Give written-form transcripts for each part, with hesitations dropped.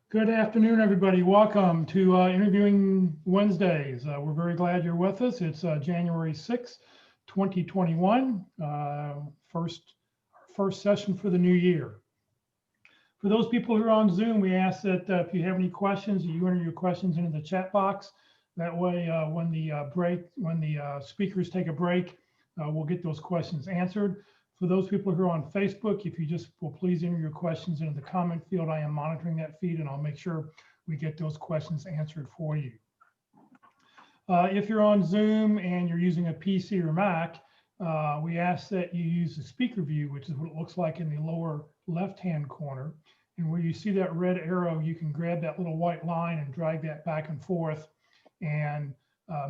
Good afternoon, everybody. Welcome to Interviewing Wednesdays. We're very glad you're with us. It's January 6th, 2021, first session for the new year. For those people who are on Zoom, we ask that if you have any questions, you enter your questions into the chat box. That way, when the speakers take a break, we'll get those questions answered. For those people who are on Facebook, if you just will please enter your questions into the comment field. I am monitoring that feed and I'll make sure we get those questions answered for you. If you're on Zoom and you're using a PC or Mac, we ask that you use the speaker view, which is what it looks like in the lower left-hand corner. And where you see that red arrow, you can grab that little white line and drag that back and forth and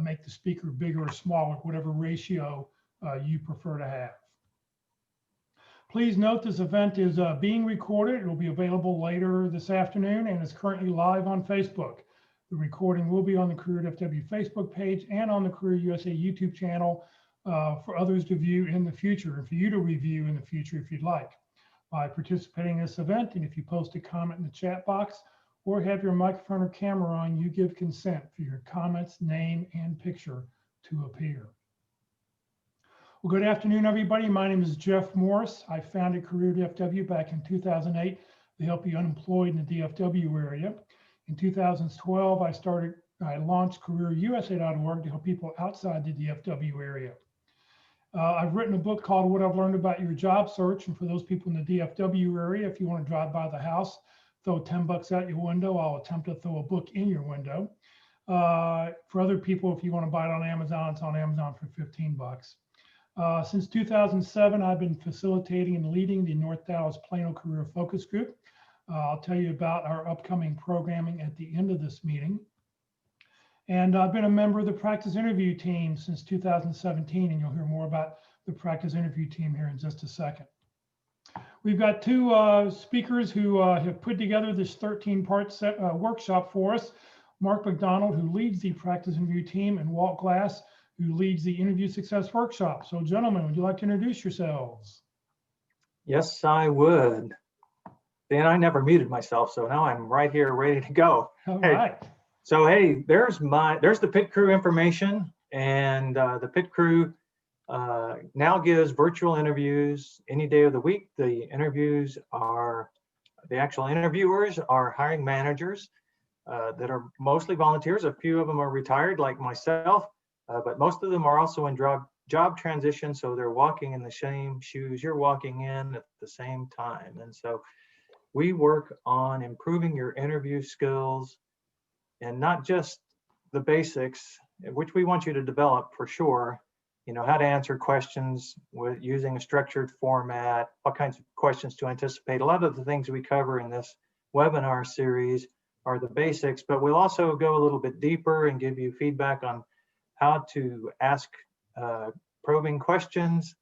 make the speaker bigger or smaller, whatever ratio you prefer to have. Please note this event is being recorded. It will be available later this afternoon and is currently live on Facebook. The recording will be on the Career FW Facebook page and on the Career USA YouTube channel for others to view in the future and for you to review in the future if you'd like. By participating in this event, and if you post a comment in the chat box or have your microphone or camera on, you give consent for your comments, name, and picture to appear. Well, good afternoon, everybody. My name is Jeff Morris. I founded Career DFW back in 2008 to help the unemployed in the DFW area. In 2012, I launched CareerUSA.org to help people outside the DFW area. I've written a book called What I've Learned About Your Job Search. And for those people in the DFW area, if you want to drive by the house, throw 10 bucks out your window, I'll attempt to throw a book in your window. For other people, if you want to buy it on Amazon, it's on Amazon for 15 bucks. Since 2007, I've been facilitating and leading the North Dallas Plano Career Focus Group. I'll tell you about our upcoming programming at the end of this meeting. And I've been a member of the practice interview team since 2017, and you'll hear more about the practice interview team here in just a second. We've got two speakers who have put together this 13-part workshop for us. Mark McDonald, who leads the practice interview team, and Walt Glass, who leads the interview success workshop. So gentlemen, would you like to introduce yourselves? Yes, I would. Dan, I never muted myself, so now I'm right here ready to go. All right. So hey, there's the PIT crew information, and the PIT crew now gives virtual interviews any day of the week. The actual interviewers are hiring managers that are mostly volunteers. A few of them are retired like myself, but most of them are also in job transition, so they're walking in the same shoes you're walking in at the same time. And so we work on improving your interview skills, and not just the basics, which we want you to develop for sure. You know, how to answer questions with using a structured format, what kinds of questions to anticipate. A lot of the things we cover in this webinar series are the basics, but we'll also go a little bit deeper and give you feedback on how to ask probing questions,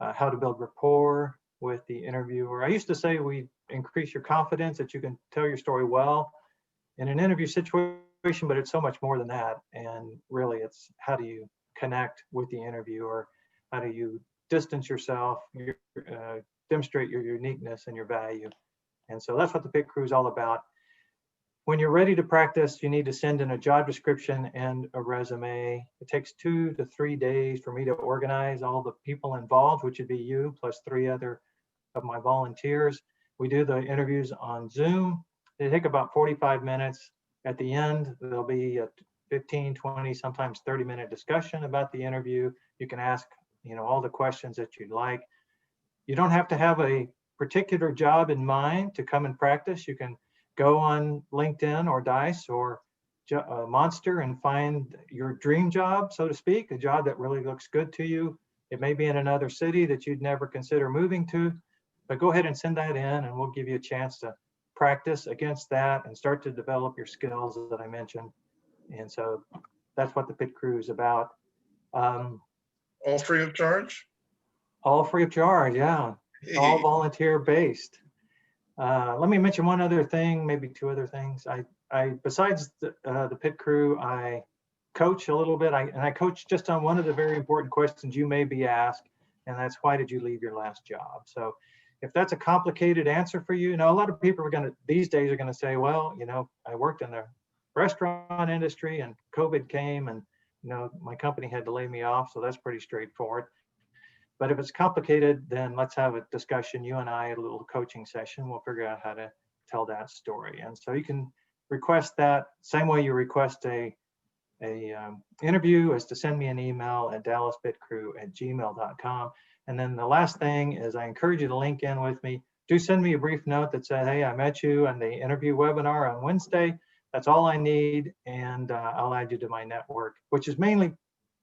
how to build rapport with the interviewer. I used to say we increase your confidence that you can tell your story well in an interview situation, but it's so much more than that. And really, it's how do you connect with the interviewer? How do you distance yourself, demonstrate your uniqueness and your value? And so that's what the PIT crew is all about. When you're ready to practice, you need to send in a job description and a resume. It takes 2 to 3 days for me to organize all the people involved, which would be you plus 3 other of my volunteers. We do the interviews on Zoom. They take about 45 minutes. At the end, there'll be a 15, 20, sometimes 30-minute discussion about the interview. You can ask, all the questions that you'd like. You don't have to have a particular job in mind to come and practice. You can go on LinkedIn or Dice or Monster and find your dream job, so to speak, a job that really looks good to you. It may be in another city that you'd never consider moving to, but go ahead and send that in and we'll give you a chance to practice against that and start to develop your skills that I mentioned. And so that's what the PIT crew is about. All free of charge? All free of charge, yeah. All volunteer based. Let me mention one other thing, maybe 2 other things. I besides the PIT crew, I coach a little bit, and I coach just on one of the very important questions you may be asked, and that's why did you leave your last job? So if that's a complicated answer for you, a lot of people are these days are gonna say, well, I worked in the restaurant industry and COVID came and, my company had to lay me off. So that's pretty straightforward. But if it's complicated, then let's have a discussion, you and I, a little coaching session. We'll figure out how to tell that story. And so you can request that same way you request a interview, is to send me an email at dallasbitcrew@gmail.com. And then the last thing is I encourage you to link in with me. Do send me a brief note that said, hey, I met you on the interview webinar on Wednesday. That's all I need. And I'll add you to my network, which is mainly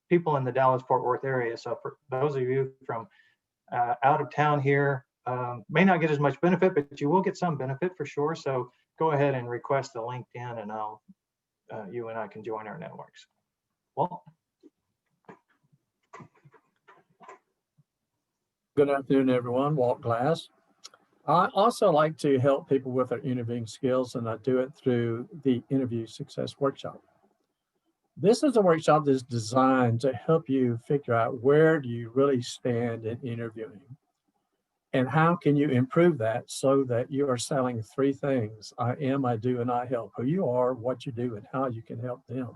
people in the Dallas-Fort Worth area. So for those of you from out of town here, may not get as much benefit, but you will get some benefit for sure. So go ahead and request a LinkedIn, and you and I can join our networks. Well, good afternoon, everyone. Walt Glass. I also like to help people with their interviewing skills, and I do it through the Interview Success Workshop. This is a workshop that's designed to help you figure out where do you really stand in interviewing and how can you improve that so that you are selling three things: I am, I do, and I help. Who you are, what you do, and how you can help them,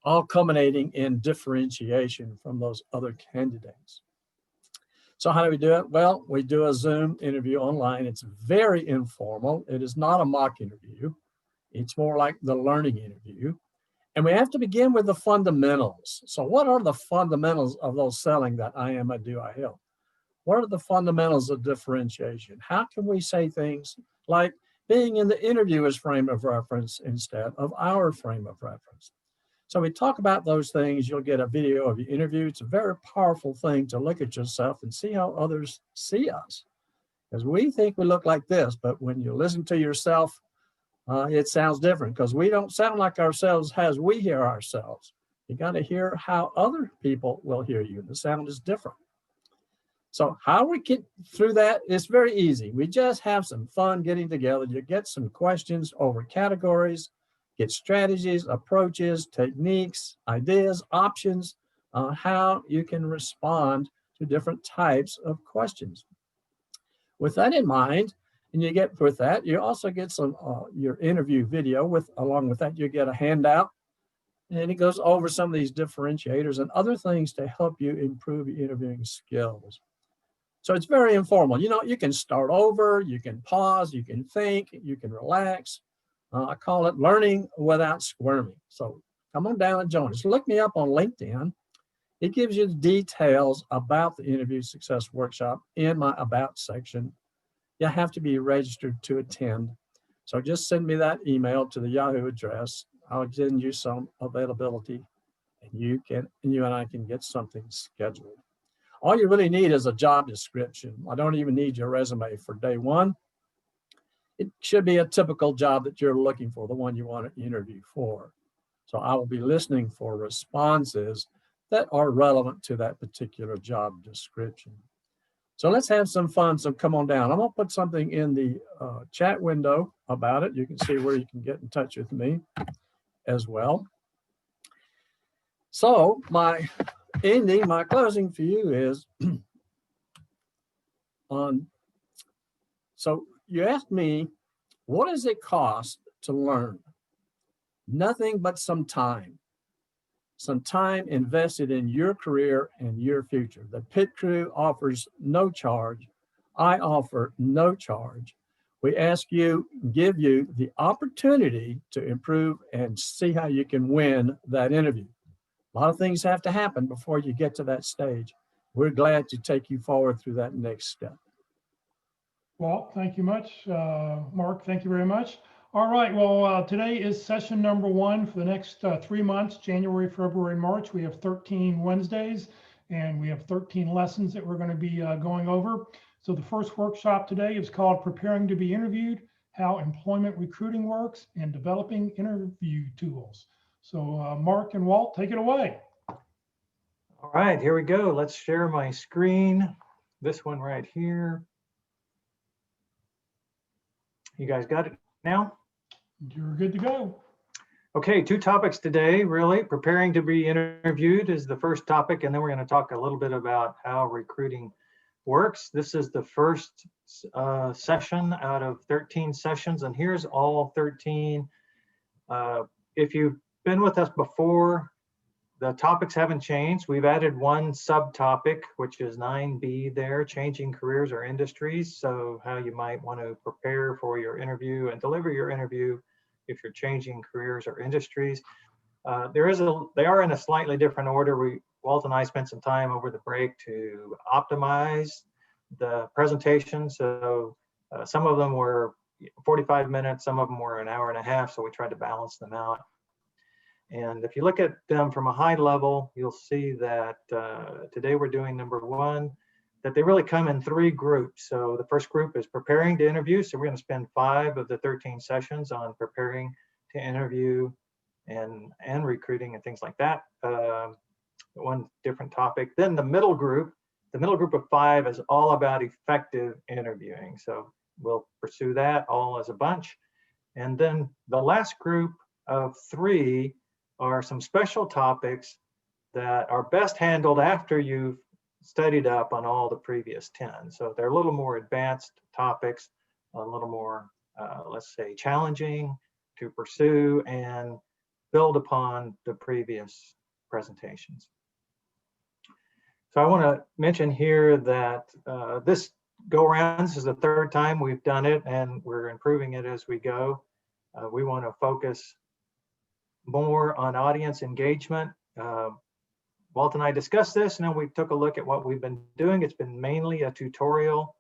all culminating in differentiation from those other candidates. So how do we do it? Well, we do a Zoom interview online. It's very informal. It is not a mock interview. It's more like the learning interview. And we have to begin with the fundamentals. So what are the fundamentals of those selling that I am, I do, I help? What are the fundamentals of differentiation? How can we say things like being in the interviewer's frame of reference instead of our frame of reference? So we talk about those things. You'll get a video of your interview. It's a very powerful thing to look at yourself and see how others see us. Because we think we look like this, but when you listen to yourself, it sounds different, because we don't sound like ourselves as we hear ourselves. You got to hear how other people will hear you. The sound is different. So how we get through that is very easy. We just have some fun getting together. You get some questions over categories, get strategies, approaches, techniques, ideas, options, how you can respond to different types of questions. With that in mind, and you get with that, you also get some your interview video. Along with that, you get a handout, and it goes over some of these differentiators and other things to help you improve your interviewing skills. So it's very informal. You can start over, you can pause, you can think, you can relax. I call it learning without squirming. So come on down and join us. Look me up on LinkedIn. It gives you the details about the Interview Success Workshop in my About section. You have to be registered to attend. So just send me that email to the Yahoo address. I'll send you some availability, and you and I can get something scheduled. All you really need is a job description. I don't even need your resume for day one. It should be a typical job that you're looking for, the one you want to interview for. So I will be listening for responses that are relevant to that particular job description. So let's have some fun. So come on down. I'm going to put something in the chat window about it. You can see where you can get in touch with me as well. So my closing for you is so you asked me, what does it cost to learn? Nothing but some time invested in your career and your future. The Pit Crew offers no charge. I offer no charge. We give you the opportunity to improve and see how you can win that interview. A lot of things have to happen before you get to that stage. We're glad to take you forward through that next step. Walt, thank you much. Mark, thank you very much. All right, well, today is session number 1 for the next 3 months, January, February, March. We have 13 Wednesdays, and we have 13 lessons that we're going to be going over. So the first workshop today is called Preparing to be Interviewed, How Employment Recruiting Works, and Developing Interview Tools. So Mark and Walt, take it away. all right, here we go. Let's share my screen. This one right here. You guys got it now? You're good to go. Okay, 2 topics today, really. Preparing to be interviewed is the first topic, and then we're going to talk a little bit about how recruiting works. This is the first session out of 13 sessions, and here's all 13. If you've been with us before, the topics haven't changed. We've added one subtopic, which is 9B there, changing careers or industries. So how you might want to prepare for your interview and deliver your interview if you're changing careers or industries. They are in a slightly different order. Walt and I spent some time over the break to optimize the presentation. So some of them were 45 minutes, some of them were an hour and a half. So we tried to balance them out. And if you look at them from a high level, you'll see that today we're doing number 1, that they really come in 3 groups. So the first group is preparing to interview. So we're going to spend 5 of the 13 sessions on preparing to interview and recruiting and things like that. One different topic. Then the middle group of 5 is all about effective interviewing. So we'll pursue that all as a bunch. And then the last group of 3 are some special topics that are best handled after you've studied up on all the previous 10. So they're a little more advanced topics, a little more, let's say, challenging to pursue and build upon the previous presentations. So I want to mention here that this go-around, this is the 3rd time we've done it, and we're improving it as we go. We want to focus more on audience engagement. Walt and I discussed this, and then we took a look at what we've been doing. It's been mainly a tutorial.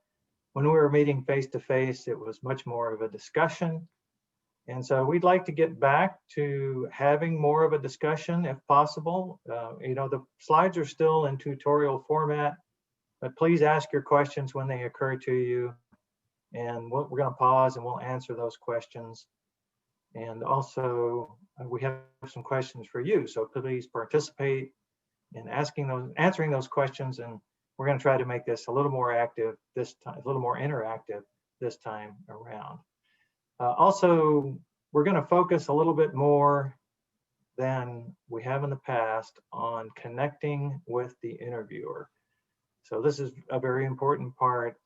When we were meeting face-to-face, it was much more of a discussion. And so we'd like to get back to having more of a discussion if possible. The slides are still in tutorial format, but please ask your questions when they occur to you. And we're going to pause and we'll answer those questions. And also, we have some questions for you. So please participate in answering those questions. And we're going to try to make this a little more active this time, a little more interactive this time around. Also, we're going to focus a little bit more than we have in the past on connecting with the interviewer. So this is a very important part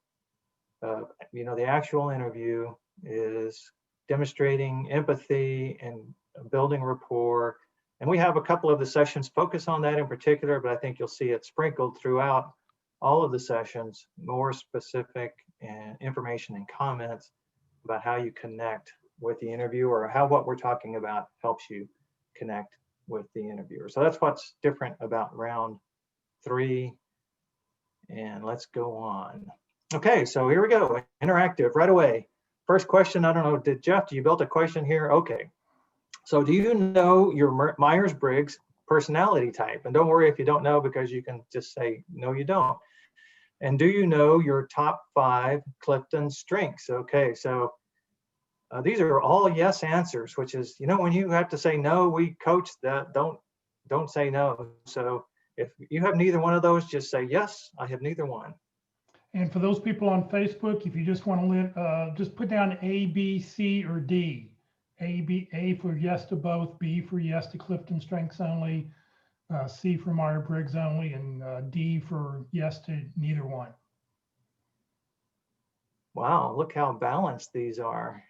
of, the actual interview is demonstrating empathy and building rapport. And we have a couple of the sessions focus on that in particular, but I think you'll see it sprinkled throughout all of the sessions, more specific and information and comments about how you connect with the interviewer, or how what we're talking about helps you connect with the interviewer. So that's what's different about round 3. And let's go on. Okay, so here we go, interactive right away. First question, I don't know, Jeff, you built a question here? Okay. So do you know your Myers-Briggs personality type? And don't worry if you don't know, because you can just say, no, you don't. And do you know your top 5 Clifton strengths? Okay, so these are all yes answers, which is, when you have to say no, we coach that, don't say no. So if you have neither one of those, just say, yes, I have neither one. And for those people on Facebook, if you just want to just put down A, B, C, or D. A for yes to both, B for yes to Clifton strengths only, C for Myers-Briggs only, and D for yes to neither one. Wow, look how balanced these are.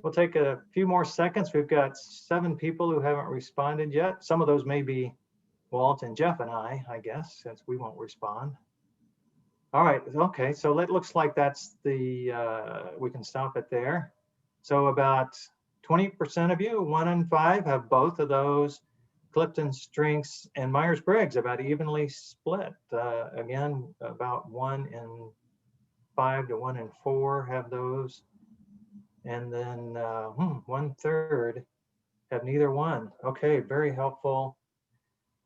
We'll take a few more seconds. We've got 7 people who haven't responded yet. Some of those may be Walt and Jeff and I guess, since we won't respond. All right, okay, so it looks like that's we can stop it there. So about 20% of you, 1 in 5, have both of those Clifton strengths and Myers-Briggs, about evenly split. Again, about 1 in 5 to 1 in 4 have those. And then 1/3 have neither one. Okay, very helpful.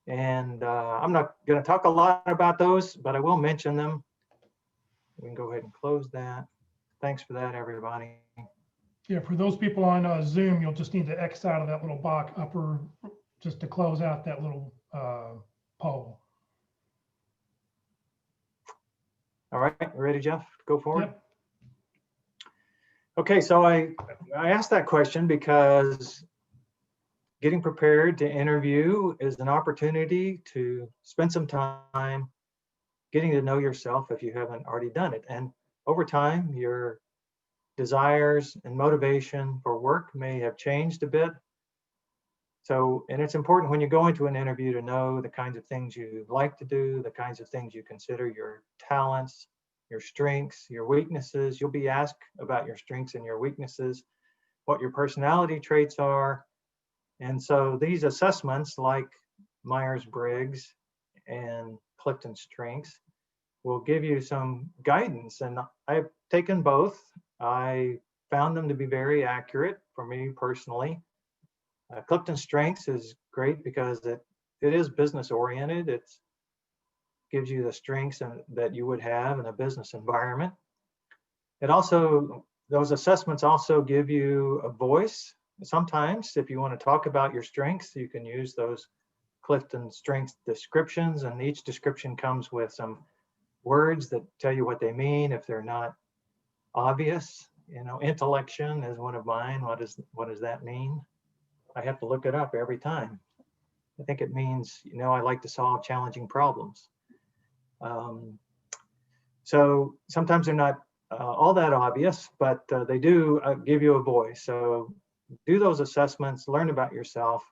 And I'm not going to talk a lot about those, but I will mention them. We can go ahead and close that. Thanks for that, everybody. Yeah, for those people on Zoom, you'll just need to X out of that little box upper, just to close out that little poll. All right, ready, Jeff? Go forward. Yep. Okay, so I asked that question because getting prepared to interview is an opportunity to spend some time getting to know yourself if you haven't already done it. And over time, your desires and motivation for work may have changed a bit. So, and it's important when you go into an interview to know the kinds of things you like to do, the kinds of things you consider your talents, your strengths, your weaknesses. You'll be asked about your strengths and your weaknesses, what your personality traits are. And so these assessments like Myers-Briggs and Clifton Strengths will give you some guidance. And I've taken both. I found them to be very accurate for me personally. Clifton Strengths is great because it is business oriented. It gives you the strengths that you would have in a business environment. It also, those assessments also give you a voice. Sometimes if you want to talk about your strengths, you can use those Clifton Strengths descriptions, and each description comes with some words that tell you what they mean if they're not obvious. You know, intellection is one of mine. What does that mean? I have to look it up every time. I think it means, you know, I like to solve challenging problems. So sometimes they're not all that obvious, but they do give you a voice. So do those assessments, learn about yourself.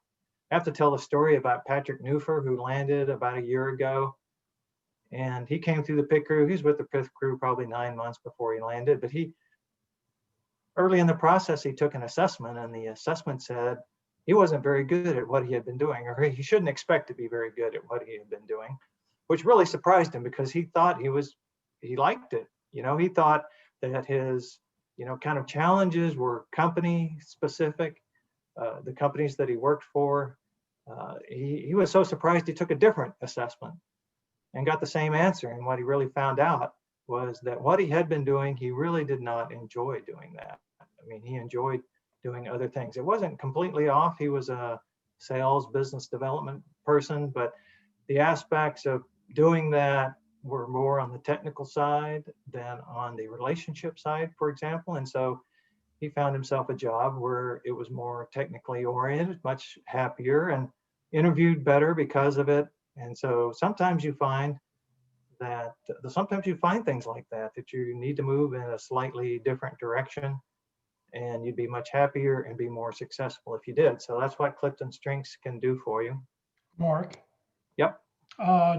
I have to tell a story about Patrick Newfer, who landed about a year ago. And he came through the pit crew. He's with the pit crew probably 9 months before he landed, but early in the process, he took an assessment, and the assessment said he wasn't very good at what he had been doing, or he shouldn't expect to be very good at what he had been doing, which really surprised him because he thought he liked it. You know, he thought that his, you know, kind of challenges were company specific, the companies that he worked for. He was so surprised he took a different assessment and got the same answer. And what he really found out was that what he had been doing, he really did not enjoy doing that. I mean, he enjoyed doing other things. It wasn't completely off. He was a sales business development person, but the aspects of doing that were more on the technical side than on the relationship side, for example. And so he found himself a job where it was more technically oriented, much happier, and interviewed better because of it. And so sometimes you find things like that you need to move in a slightly different direction, and you'd be much happier and be more successful if you did. So that's what Clifton Strengths can do for you. Mark, Yep.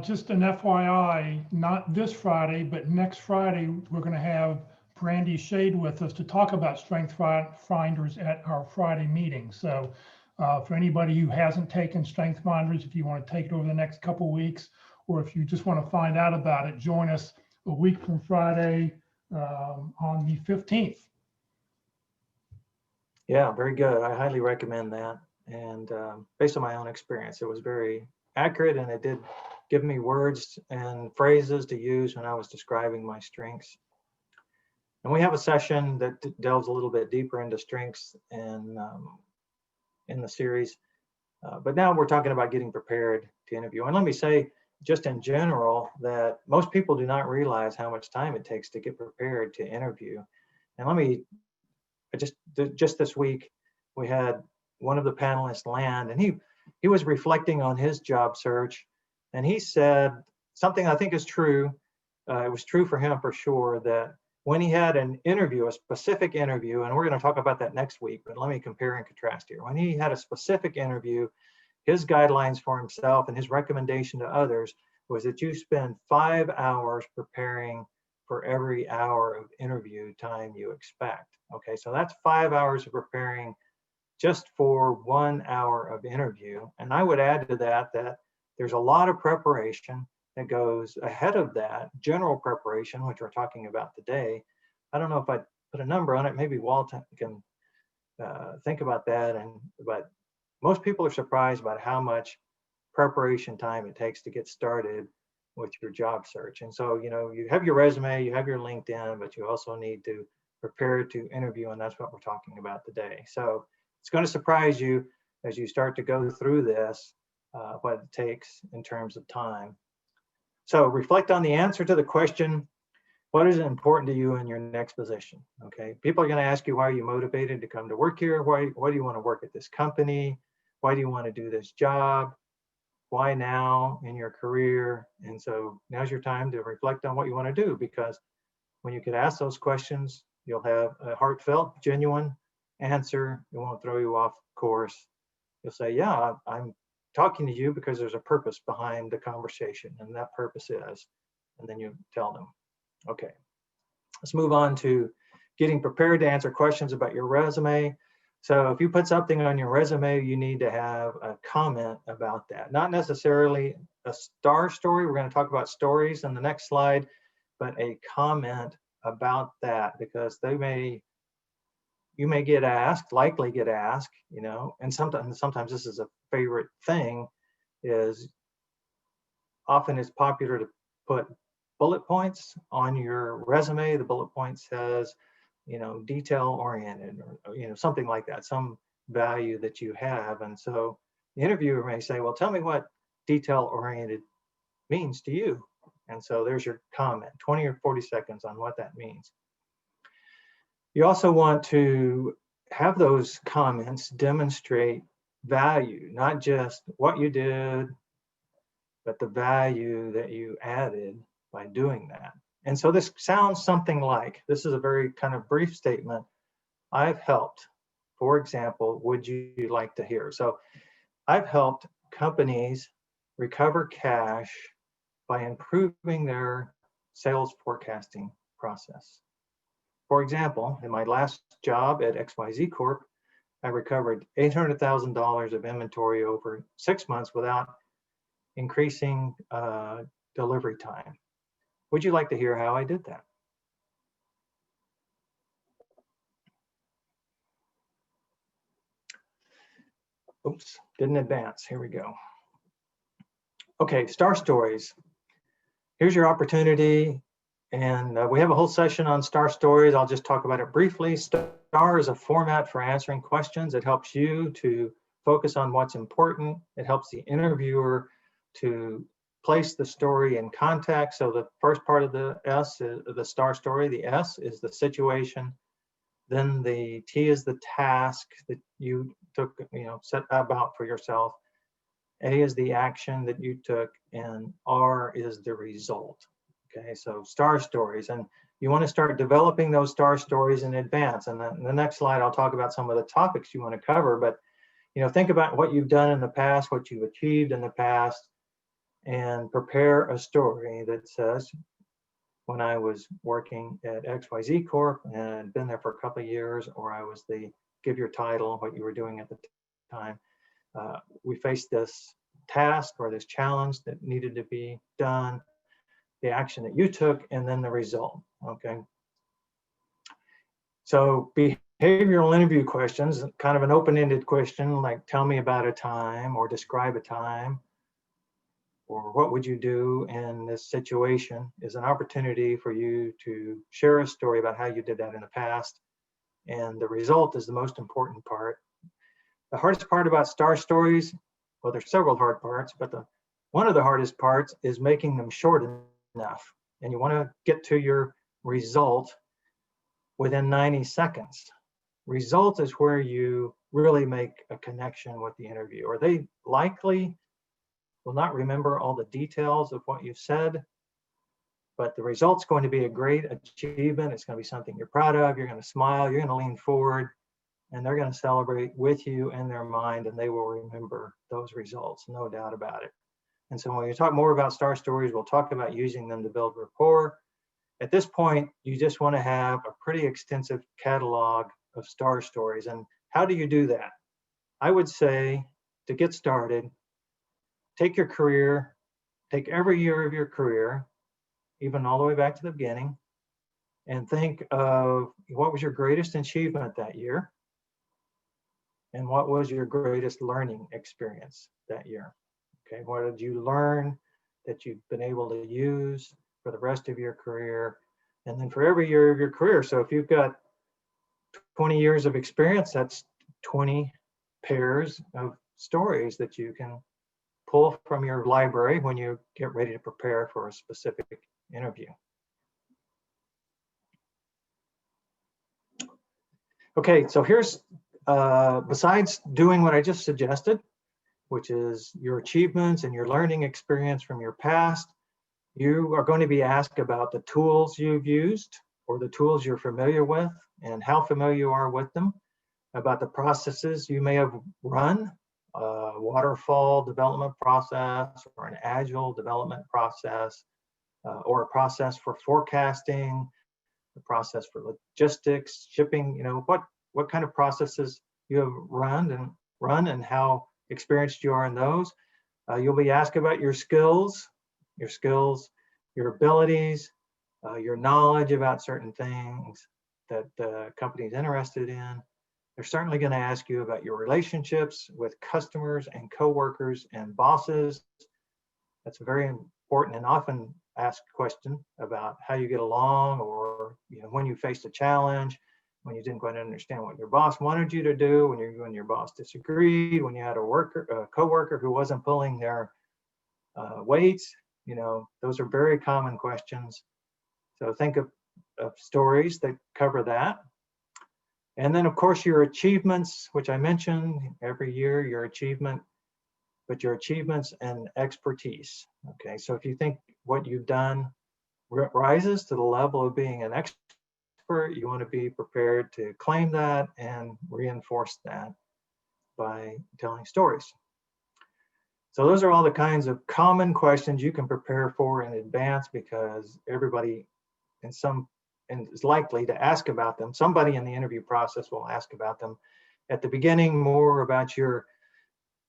just an FYI, not this Friday, but next Friday, we're going to have Brandy Shade with us to talk about strength finders at our Friday meeting. So for anybody who hasn't taken strength finders, if you want to take it over the next couple of weeks, or if you just want to find out about it, join us a week from Friday on the 15th. Yeah, very good. I highly recommend that. And based on my own experience, it was very accurate, and it did give me words and phrases to use when I was describing my strengths. And we have a session that delves a little bit deeper into strengths in the series. But now we're talking about getting prepared to interview. And let me say, just in general, that most people do not realize how much time it takes to get prepared to interview. And let me just this week, we had one of the panelists land, and he was reflecting on his job search, and he said something I think is true. It was true for him for sure, that when he had an interview, a specific interview, and we're going to talk about that next week, but let me compare and contrast here. When he had a specific interview, his guidelines for himself and his recommendation to others was that you spend 5 hours preparing for every hour of interview time you expect. Okay, so that's 5 hours of preparing just for 1 hour of interview. And I would add to that there's a lot of preparation that goes ahead of that, general preparation, which we're talking about today. I don't know if I put a number on it. Maybe Walt can think about that. But most people are surprised about how much preparation time it takes to get started with your job search. And so, you know, you have your resume, you have your LinkedIn, but you also need to prepare to interview, and that's what we're talking about today. So it's going to surprise you as you start to go through this, what it takes in terms of time. So reflect on the answer to the question, What is important to you in your next position? Okay, people are going to ask you, why are you motivated to come to work here? Why do you want to work at this company? Why do you want to do this job? Why now in your career? And so now's your time to reflect on what you want to do, because when you can ask those questions, you'll have a heartfelt, genuine answer. It won't throw you off course. You'll say, yeah, I'm talking to you because there's a purpose behind the conversation, and that purpose is, and then you tell them. Okay, let's move on to getting prepared to answer questions about your resume. So if you put something on your resume, you need to have a comment about that. Not necessarily a star story. We're going to talk about stories in the next slide, but a comment about that, because you may get asked, likely get asked, and sometimes this is a favorite thing, is often it's popular to put bullet points on your resume. The bullet point says, detail oriented, or, something like that, some value that you have. And so the interviewer may say, well, tell me what detail oriented means to you. And so there's your comment, 20 or 40 seconds on what that means. You also want to have those comments demonstrate value, not just what you did, but the value that you added by doing that. And so this sounds something like, this is a very kind of brief statement. I've helped, for example, would you like to hear? So I've helped companies recover cash by improving their sales forecasting process. For example, in my last job at XYZ Corp, I recovered $800,000 of inventory over 6 months without increasing delivery time. Would you like to hear how I did that? Oops, didn't advance. Here we go. Okay, star stories. Here's your opportunity. And we have a whole session on star stories. I'll just talk about it briefly. Star is a format for answering questions. It helps you to focus on what's important. It helps the interviewer to place the story in context. So the first part of the S is the star story. The S is the situation. Then the T is the task that you took, set about for yourself. A is the action that you took, and R is the result. Okay, so star stories, and you want to start developing those star stories in advance. And then in the next slide, I'll talk about some of the topics you want to cover, but think about what you've done in the past, what you've achieved in the past, and prepare a story that says, when I was working at XYZ Corp and been there for a couple of years, or I was give your title, what you were doing at the time, we faced this task or this challenge that needed to be done, the action that you took, and then the result, okay? So behavioral interview questions, kind of an open-ended question, like tell me about a time, or describe a time, or what would you do in this situation, is an opportunity for you to share a story about how you did that in the past. And the result is the most important part. The hardest part about star stories, well, there's several hard parts, but one of the hardest parts is making them short enough. And you want to get to your result within 90 seconds. Result is where you really make a connection with the interviewer. They likely will not remember all the details of what you've said, but the result's going to be a great achievement. It's going to be something you're proud of. You're going to smile, you're going to lean forward, and they're going to celebrate with you in their mind, and they will remember those results, no doubt about it. And so when we talk more about star stories, we'll talk about using them to build rapport. At this point, you just want to have a pretty extensive catalog of star stories. And how do you do that? I would say, to get started, take your career, take every year of your career, even all the way back to the beginning, and think of what was your greatest achievement that year, and what was your greatest learning experience that year. Okay, what did you learn that you've been able to use for the rest of your career? And then for every year of your career, so if you've got 20 years of experience, that's 20 pairs of stories that you can pull from your library when you get ready to prepare for a specific interview. Okay, so here's, besides doing what I just suggested, which is your achievements and your learning experience from your past, you are going to be asked about the tools you've used or the tools you're familiar with and how familiar you are with them, about the processes you may have run, a waterfall development process or an agile development process, or a process for forecasting, a process for logistics, shipping, what kind of processes you have run and how experienced you are in those. You'll be asked about your skills, your abilities, your knowledge about certain things that the company is interested in. They're certainly going to ask you about your relationships with customers and coworkers and bosses. That's a very important and often asked question about how you get along, or when you faced a challenge, when you didn't quite understand what your boss wanted you to do, when your boss disagreed, when you had a coworker who wasn't pulling their weights. Those are very common questions. So think of stories that cover that. And then, of course, your achievements, which I mentioned every year, your achievements and expertise. Okay, so if you think what you've done rises to the level of being an expert, you want to be prepared to claim that and reinforce that by telling stories. So those are all the kinds of common questions you can prepare for in advance, because everybody is likely to ask about them. Somebody in the interview process will ask about them. At the beginning, more about your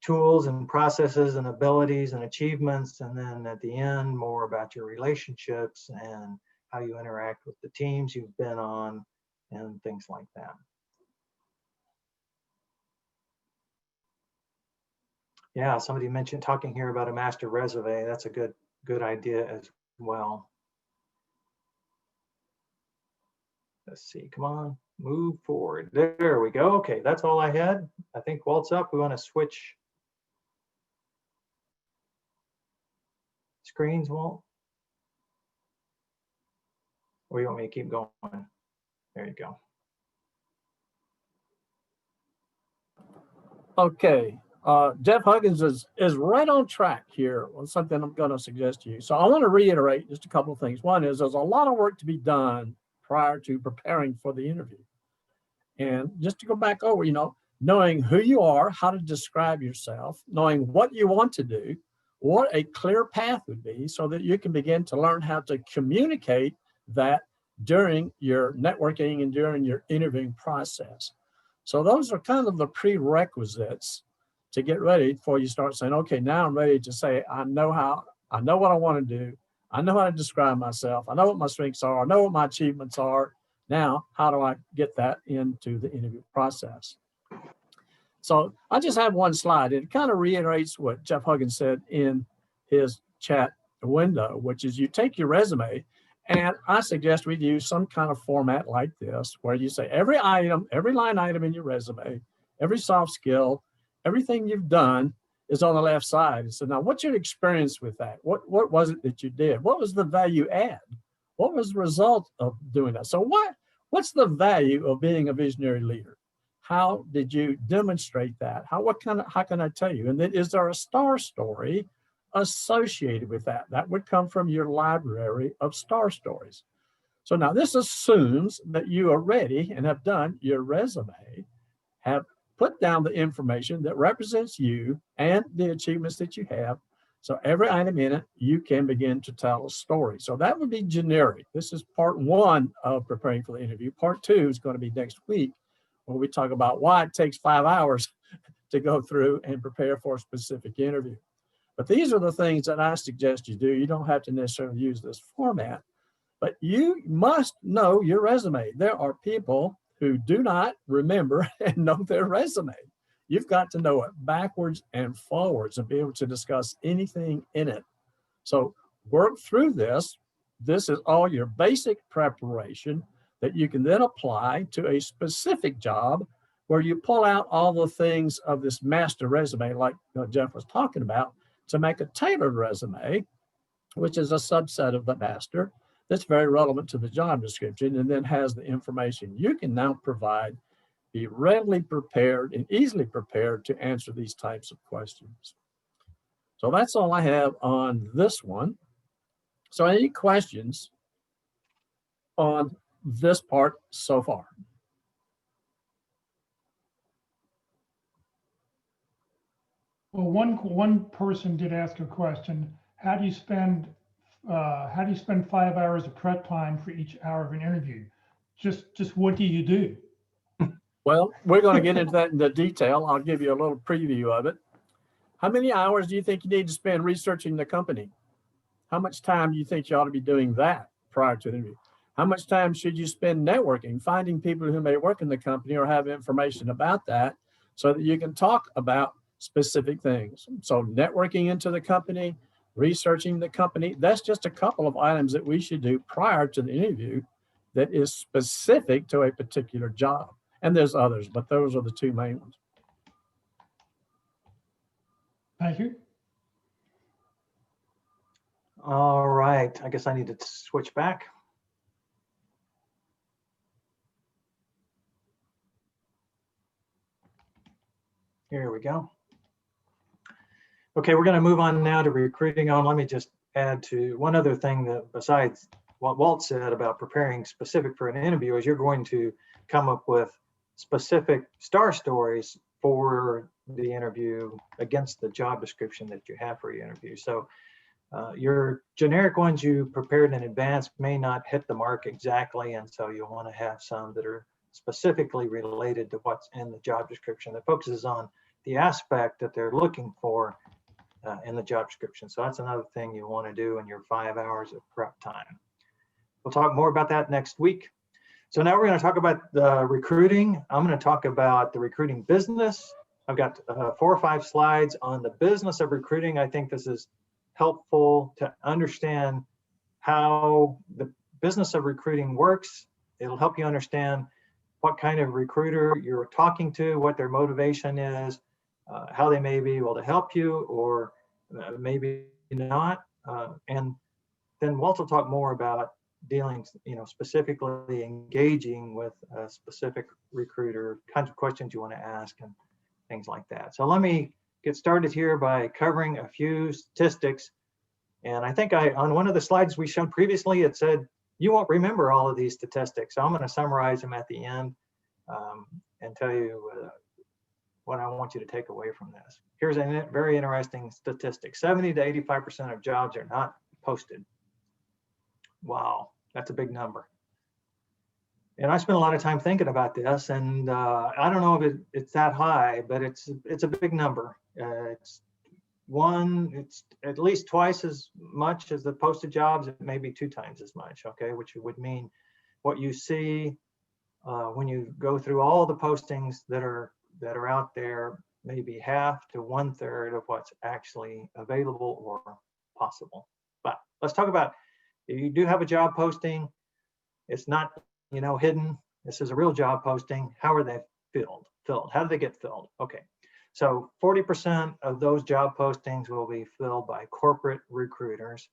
tools and processes and abilities and achievements, and then at the end, more about your relationships and how you interact with the teams you've been on and things like that. Yeah, somebody mentioned talking here about a master resume. That's a good idea as well. Let's see, come on, move forward. There we go. Okay, that's all I had. I think Walt's up. We want to switch screens, Walt? Or you want me to keep going? There you go. Okay, Jeff Huggins is right on track here on something I'm going to suggest to you. So I want to reiterate just a couple of things. One is there's a lot of work to be done prior to preparing for the interview. And just to go back over, knowing who you are, how to describe yourself, knowing what you want to do, what a clear path would be, so that you can begin to learn how to communicate that during your networking and during your interviewing process. So those are kind of the prerequisites to get ready before you start saying, okay, now I'm ready to say, I know what I want to do. I know how to describe myself. I know what my strengths are. I know what my achievements are. Now, how do I get that into the interview process? So I just have one slide. It kind of reiterates what Jeff Huggins said in his chat window, which is you take your resume, and I suggest we use some kind of format like this, where you say every item, every line item in your resume, every soft skill, everything you've done is on the left side. So now, what's your experience with that? What was it that you did? What was the value add? What was the result of doing that? So what's the value of being a visionary leader? How did you demonstrate that? How can I tell you? And then, is there a star story associated with that? That would come from your library of star stories. So now this assumes that you are ready and have done your resume, have put down the information that represents you and the achievements that you have. So every item in it, you can begin to tell a story. So that would be generic. This is part one of preparing for the interview. Part two is going to be next week, where we talk about why it takes 5 hours to go through and prepare for a specific interview. But these are the things that I suggest you do. You don't have to necessarily use this format, but you must know your resume. There are people who do not remember and know their resume. You've got to know it backwards and forwards and be able to discuss anything in it. So work through this. This is all your basic preparation that you can then apply to a specific job, where you pull out all the things of this master resume, like Jeff was talking about, to make a tailored resume, which is a subset of the master that's very relevant to the job description, and then has the information you can now provide be readily prepared and easily prepared to answer these types of questions. So that's all I have on this one. So any questions on this part so far? Well, one person did ask a question. How do you spend 5 hours of prep time for each hour of an interview? Just what do you do? Well, we're going to get into that in the detail. I'll give you a little preview of it. How many hours do you think you need to spend researching the company? How much time do you think you ought to be doing that prior to the interview? How much time should you spend networking, finding people who may work in the company or have information about that so that you can talk about specific things? So networking into the company, researching the company, that's just a couple of items that we should do prior to the interview that is specific to a particular job. And there's others, but those are the two main ones. Thank you. All right, I guess I need to switch back. Here we go. Okay, we're going to move on now to recruiting on. Let me just add to one other thing that besides what Walt said about preparing specific for an interview is you're going to come up with specific star stories for the interview against the job description that you have for your interview. So your generic ones you prepared in advance may not hit the mark exactly, and so you'll want to have some that are specifically related to what's in the job description that focuses on the aspect that they're looking for in the job description. So that's another thing you want to do in your 5 hours of prep time. We'll talk more about that next week. So now we're going to talk about the recruiting. I'm going to talk about the recruiting business. I've got 4 or 5 slides on the business of recruiting. I think this is helpful to understand how the business of recruiting works. It'll help you understand what kind of recruiter you're talking to, what their motivation is, how they may be able to help you or maybe not. And then Walt will talk more about dealing, specifically engaging with a specific recruiter, kinds of questions you want to ask and things like that. So let me get started here by covering a few statistics. And I think on one of the slides we showed previously, it said, you won't remember all of these statistics. So I'm going to summarize them at the end and tell you what I want you to take away from this. Here's a very interesting statistic. 70 to 85% of jobs are not posted. Wow, that's a big number. And I spent a lot of time thinking about this, and I don't know if it's that high, but it's a big number. It's at least twice as much as the posted jobs, it may be 2 times as much, okay, which would mean what you see when you go through all the postings that are out there, maybe half to 1/3 of what's actually available or possible. But let's talk about, if you do have a job posting, it's not hidden. This is a real job posting. How are they filled? How do they get filled? Okay. So 40% of those job postings will be filled by corporate recruiters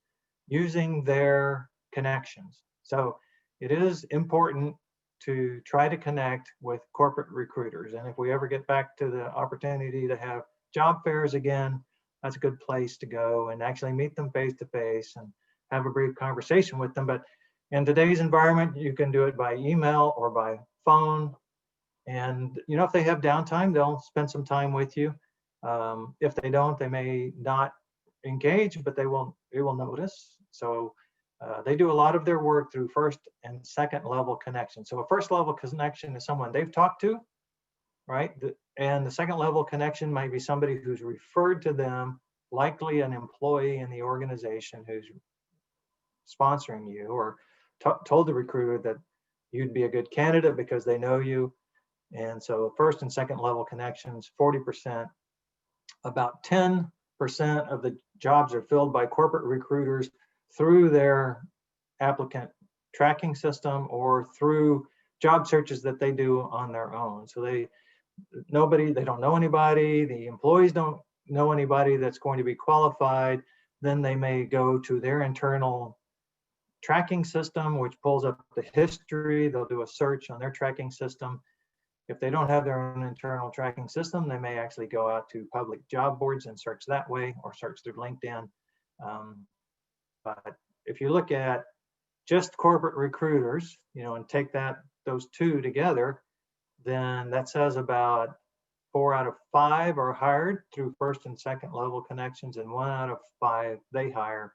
using their connections. So it is important to try to connect with corporate recruiters. And if we ever get back to the opportunity to have job fairs again, that's a good place to go and actually meet them face to face and have a brief conversation with them. But in today's environment, you can do it by email or by phone. And if they have downtime, they'll spend some time with you. If they don't, they may not engage, but they will notice. So they do a lot of their work through first and second level connection. So a first level connection is someone they've talked to, right? And the second level connection might be somebody who's referred to them, likely an employee in the organization who's sponsoring you or told the recruiter that you'd be a good candidate because they know you. And so first and second level connections, 40%. About 10% of the jobs are filled by corporate recruiters through their applicant tracking system or through job searches that they do on their own. So they don't know anybody, the employees don't know anybody that's going to be qualified. Then they may go to their internal tracking system, which pulls up the history. They'll do a search on their tracking system If they don't have their own internal tracking system, they may actually go out to public job boards and search that way, or search through LinkedIn. But if you look at just corporate recruiters, and take those two together, then that says about 4 out of 5 are hired through first and second level connections, and 1 out of 5 they hire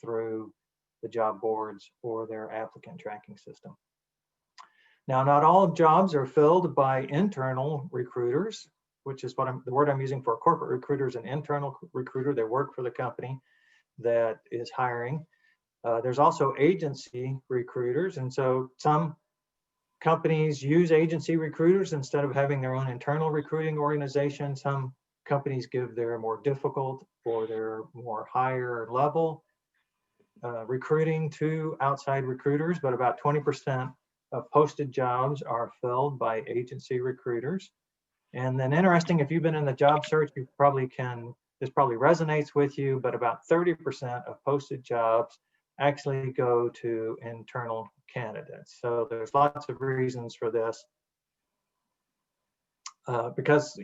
through the job boards or their applicant tracking system. Now, not all jobs are filled by internal recruiters, which is the word I'm using for corporate recruiters. An internal recruiter, they work for the company that is hiring. There's also agency recruiters, and so some companies use agency recruiters instead of having their own internal recruiting organization. Some companies give their more difficult or their more higher level recruiting to outside recruiters, but about 20% of posted jobs are filled by agency recruiters. And then interesting, if you've been in the job search, this probably resonates with you, but about 30% of posted jobs actually go to internal candidates. So there's lots of reasons for this. Because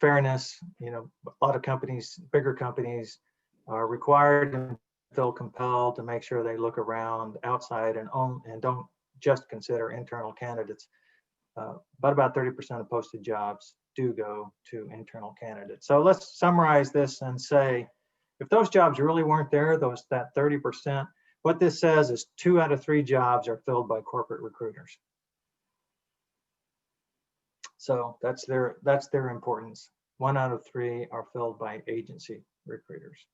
fairness, a lot of companies, bigger companies, are required and feel compelled to make sure they look around outside and don't just consider internal candidates. But about 30% of posted jobs do go to internal candidates. So let's summarize this and say, if those jobs really weren't there, that 30%, what this says is 2 out of 3 jobs are filled by corporate recruiters. So that's their importance. 1 out of 3 are filled by agency recruiters.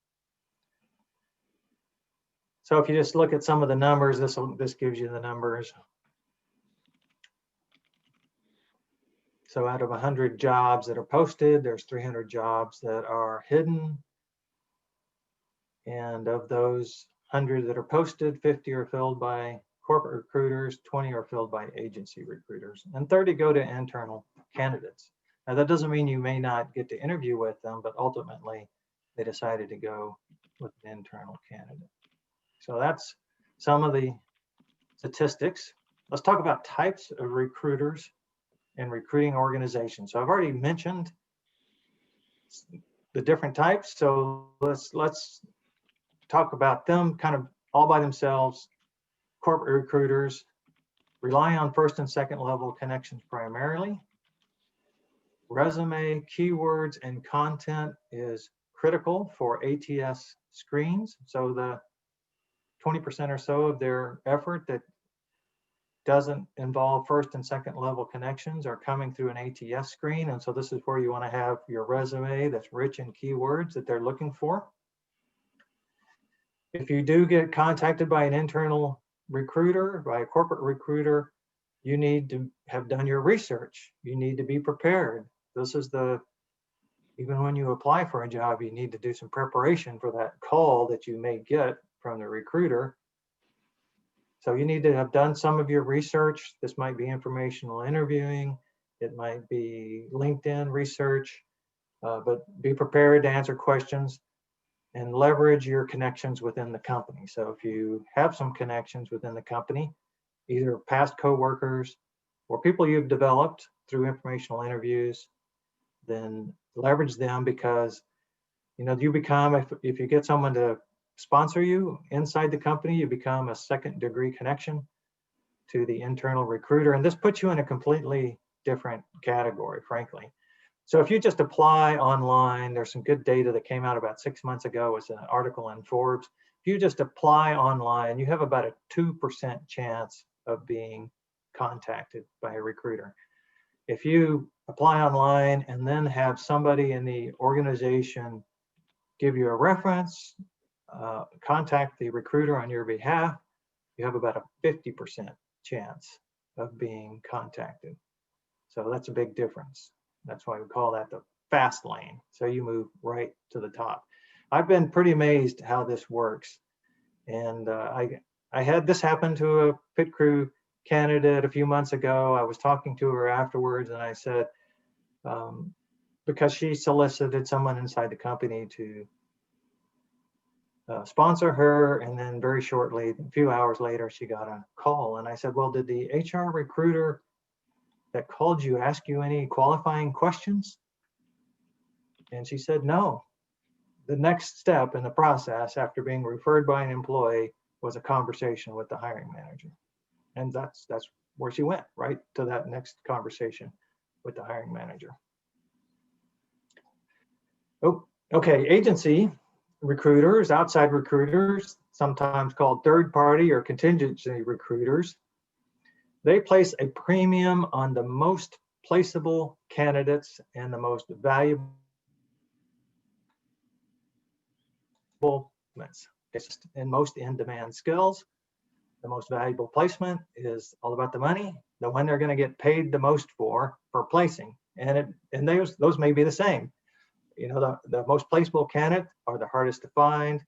So if you just look at some of the numbers, this gives you the numbers. So out of 100 jobs that are posted, there's 300 jobs that are hidden. And of those 100 that are posted, 50 are filled by corporate recruiters, 20 are filled by agency recruiters, and 30 go to internal candidates. Now, that doesn't mean you may not get to interview with them, but ultimately they decided to go with an internal candidate. So that's some of the statistics. Let's talk about types of recruiters and recruiting organizations. So I've already mentioned the different types. So let's talk about them kind of all by themselves. Corporate recruiters rely on first and second level connections primarily. Resume, keywords, and content is critical for ATS screens. So the 20% or so of their effort that doesn't involve first and second level connections are coming through an ATS screen. And so this is where you want to have your resume that's rich in keywords that they're looking for. If you do get contacted by an internal recruiter, by a corporate recruiter, you need to have done your research. You need to be prepared. Even when you apply for a job, you need to do some preparation for that call that you may get from the recruiter. So you need to have done some of your research. This might be informational interviewing. It might be LinkedIn research, but be prepared to answer questions and leverage your connections within the company. So if you have some connections within the company, either past coworkers or people you've developed through informational interviews, then leverage them, because you become, if you get someone to sponsor you inside the company, you become a second degree connection to the internal recruiter. And this puts you in a completely different category, frankly. So if you just apply online, there's some good data that came out about 6 months ago. It's an article in Forbes. If you just apply online, you have about a 2% chance of being contacted by a recruiter. If you apply online and then have somebody in the organization give you a reference, contact the recruiter on your behalf, you have about a 50% chance of being contacted. So that's a big difference. That's why we call that the fast lane. So you move right to the top. I've been pretty amazed how this works. And I had this happen to a pit crew candidate a few months ago. I was talking to her afterwards, and I said, because she solicited someone inside the company to sponsor her, and then very shortly, a few hours later, she got a call. And I said, well, did the HR recruiter that called you ask you any qualifying questions? And she said, no. The next step in the process after being referred by an employee was a conversation with the hiring manager. And that's where she went, right to that next conversation with the hiring manager. Oh, okay, agency recruiters, outside recruiters, sometimes called third party or contingency recruiters, they place a premium on the most placeable candidates and the most valuable and most in-demand skills. The most valuable placement is all about the money, the one they're going to get paid the most for placing, and those may be the same. You know, the most placeable candidate are the hardest to find.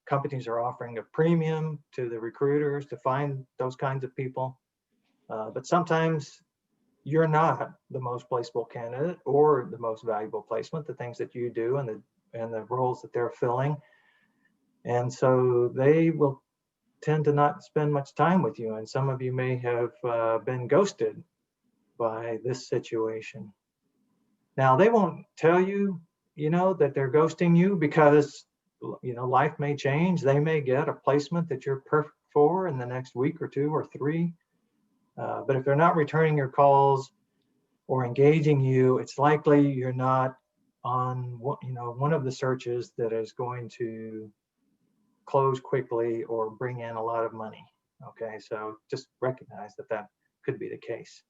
Companies are offering a premium to the recruiters to find those kinds of people, but sometimes you're not the most placeable candidate or the most valuable placement, the things that you do and the roles that they're filling. And so they will tend to not spend much time with you. And some of you may have been ghosted by this situation. Now, they won't tell you, that they're ghosting you because, life may change. They may get a placement that you're perfect for in the next week or 2 or 3. But if they're not returning your calls or engaging you, it's likely you're not on one of the searches that is going to close quickly or bring in a lot of money. Okay, so just recognize that could be the case.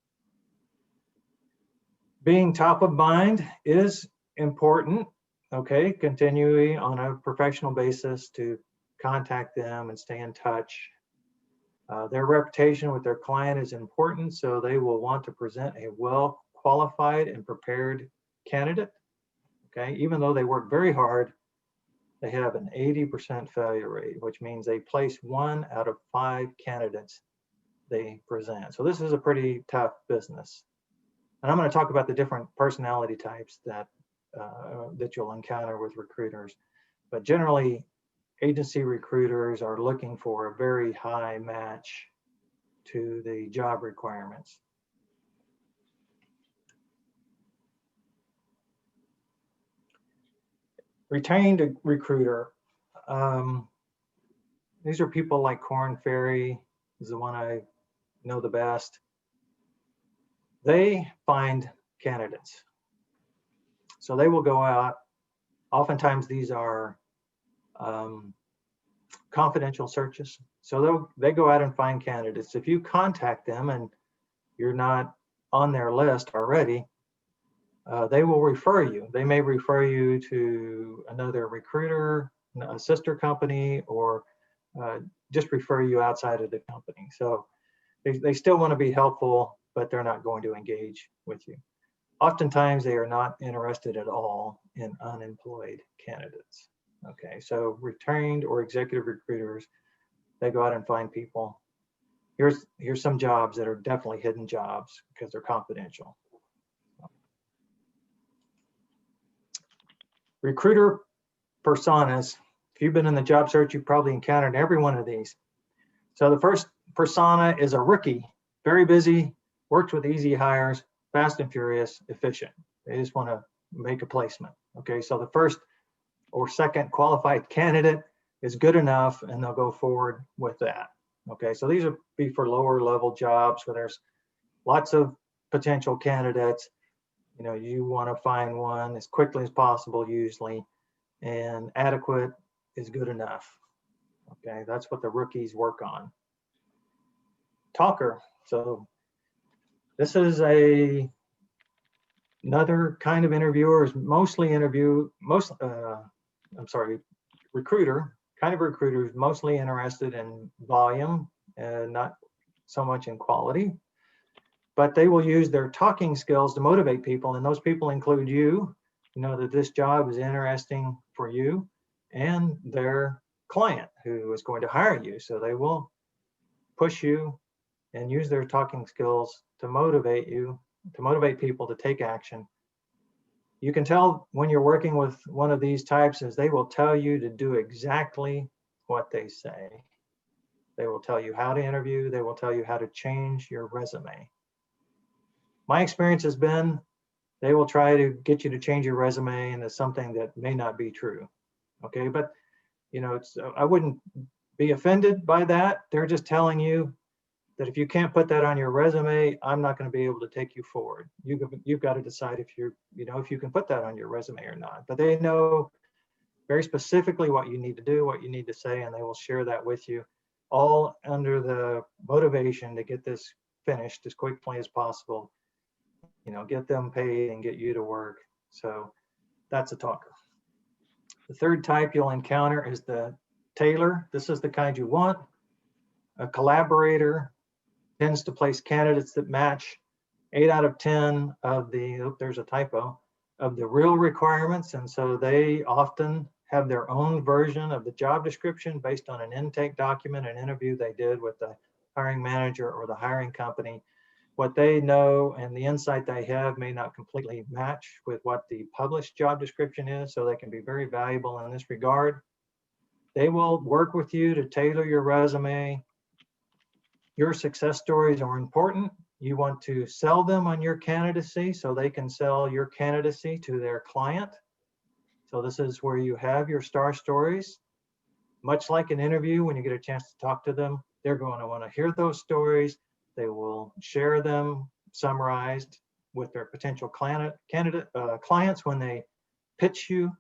Being top of mind is important. Okay, continuing on a professional basis to contact them and stay in touch. Their reputation with their client is important, so they will want to present a well-qualified and prepared candidate. Okay, even though they work very hard, they have an 80% failure rate, which means they place 1 out of 5 candidates they present. So this is a pretty tough business. And I'm going to talk about the different personality types that you'll encounter with recruiters. But generally, agency recruiters are looking for a very high match to the job requirements. Retained recruiter. These are people like Korn Ferry is the one I know the best. They find candidates. So they will go out. Oftentimes these are confidential searches. So they go out and find candidates. If you contact them and you're not on their list already, they will refer you. They may refer you to another recruiter, a sister company, or just refer you outside of the company. So they still want to be helpful, but they're not going to engage with you. Oftentimes they are not interested at all in unemployed candidates. Okay, so retained or executive recruiters, they go out and find people. Here's some jobs that are definitely hidden jobs because they're confidential. Recruiter personas. If you've been in the job search, you've probably encountered every one of these. So the first persona is a rookie, very busy, works with easy hires, fast and furious, efficient. They just want to make a placement. Okay, so the first or second qualified candidate is good enough and they'll go forward with that. Okay, so these would be for lower level jobs where there's lots of potential candidates. You want to find one as quickly as possible usually, and adequate is good enough. Okay, that's what the rookies work on. Talker. So this is another kind of interviewer, recruiter, kind of recruiter is mostly interested in volume and not so much in quality, but they will use their talking skills to motivate people. And those people include you, that this job is interesting for you, and their client who is going to hire you. So they will push you and use their talking skills to motivate you, to motivate people to take action. You can tell when you're working with one of these types is they will tell you to do exactly what they say. They will tell you how to interview. They will tell you how to change your resume. My experience has been they will try to get you to change your resume into something that may not be true. Okay, but you know, I wouldn't be offended by that. They're just telling you that if you can't put that on your resume, I'm not going to be able to take you forward. You've got to decide if if you can put that on your resume or not. But they know very specifically what you need to do, what you need to say, and they will share that with you, all under the motivation to get this finished as quickly as possible. Get them paid and get you to work. So that's a talker. The third type you'll encounter is the tailer. This is the kind you want. A collaborator tends to place candidates that match 8 out of 10 of there's a typo, of the real requirements. And so they often have their own version of the job description based on an intake document, an interview they did with the hiring manager or the hiring company. What they know and the insight they have may not completely match with what the published job description is, so they can be very valuable in this regard. They will work with you to tailor your resume. Your success stories are important. You want to sell them on your candidacy so they can sell your candidacy to their client. So this is where you have your star stories. Much like an interview, when you get a chance to talk to them, they're going to want to hear those stories. They will share them summarized with their potential clients when they pitch you.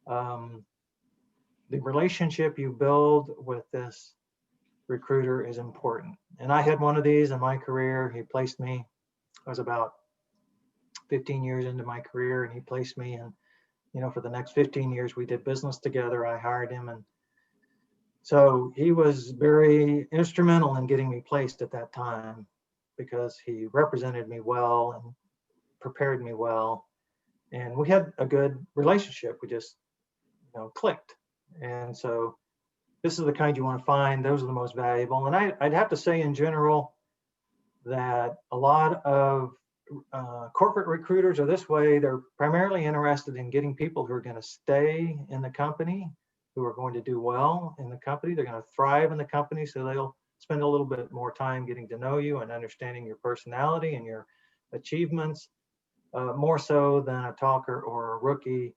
The relationship you build with this recruiter is important. And I had one of these in my career. He placed me, I was about 15 years into my career, and he placed me, and for the next 15 years we did business together. I hired him, and so he was very instrumental in getting me placed at that time because he represented me well and prepared me well. And we had a good relationship. We just, clicked. And so this is the kind you want to find. Those are the most valuable. And I'd have to say in general that a lot of corporate recruiters are this way. They're primarily interested in getting people who are going to stay in the company, who are going to do well in the company. They're going to thrive in the company, so they'll spend a little bit more time getting to know you and understanding your personality and your achievements, more so than a talker or a rookie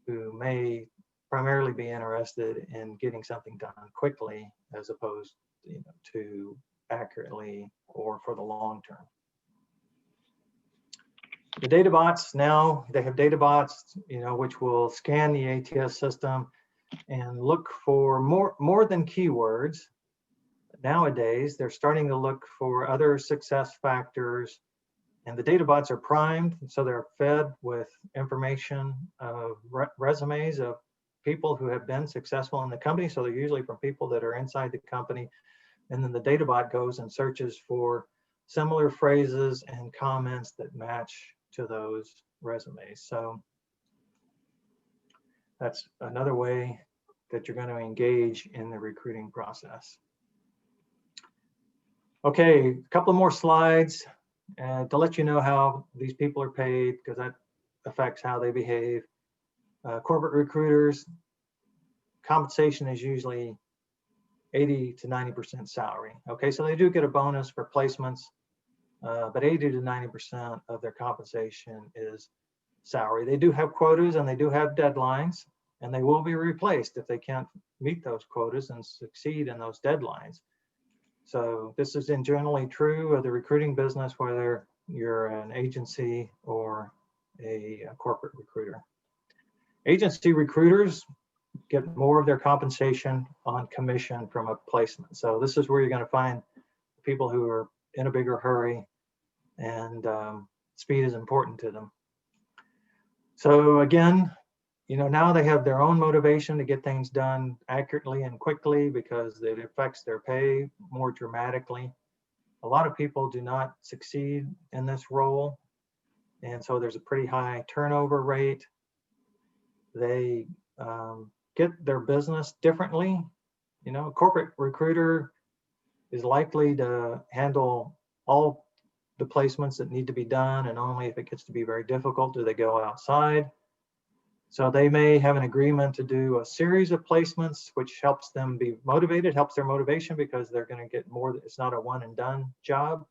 who may primarily be interested in getting something done quickly as opposed to accurately or for the long term. The data bots, now they have data bots, which will scan the ATS system and look for more than keywords. Nowadays, they're starting to look for other success factors, and the data bots are primed, so they're fed with information of resumes of people who have been successful in the company. So they're usually from people that are inside the company, and then the data bot goes and searches for similar phrases and comments that match to those resumes. So that's another way that you're going to engage in the recruiting process. Okay, a couple more slides to let you know how these people are paid, because that affects how they behave. Corporate recruiters, compensation is usually 80 to 90% salary. Okay, so they do get a bonus for placements, but 80 to 90% of their compensation is salary. They do have quotas and they do have deadlines, and they will be replaced if they can't meet those quotas and succeed in those deadlines. So this is generally true of the recruiting business, whether you're an agency or a corporate recruiter. Agency recruiters get more of their compensation on commission from a placement. So this is where you're going to find people who are in a bigger hurry, and speed is important to them. So again, now they have their own motivation to get things done accurately and quickly because it affects their pay more dramatically. A lot of people do not succeed in this role, and so there's a pretty high turnover rate. They get their business differently. A corporate recruiter is likely to handle all the placements that need to be done, and only if it gets to be very difficult do they go outside. So they may have an agreement to do a series of placements, which helps them be motivated, helps their motivation, because they're going to get more. It's not a one and done job.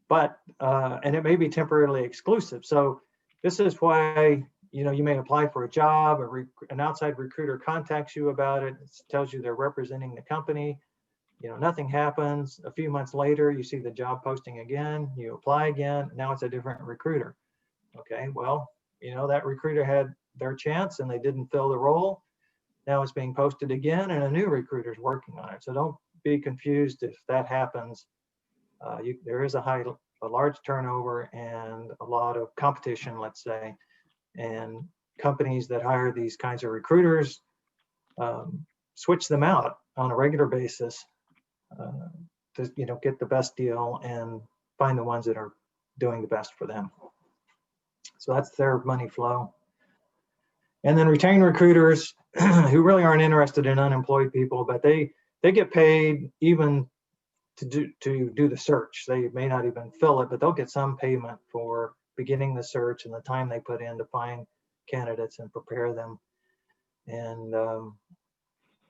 and it may be temporarily exclusive. So this is why, you may apply for a job, an outside recruiter contacts you about it, tells you they're representing the company. Nothing happens. A few months later, you see the job posting again, you apply again, now it's a different recruiter. Okay, well, that recruiter had their chance and they didn't fill the role. Now it's being posted again and a new recruiter is working on it. So don't be confused if that happens. There is a large turnover and a lot of competition, let's say, and companies that hire these kinds of recruiters switch them out on a regular basis to get the best deal and find the ones that are doing the best for them. So that's their money flow. And then retained recruiters who really aren't interested in unemployed people, but they get paid even to do the search. They may not even fill it, but they'll get some payment for beginning the search and the time they put in to find candidates and prepare them. And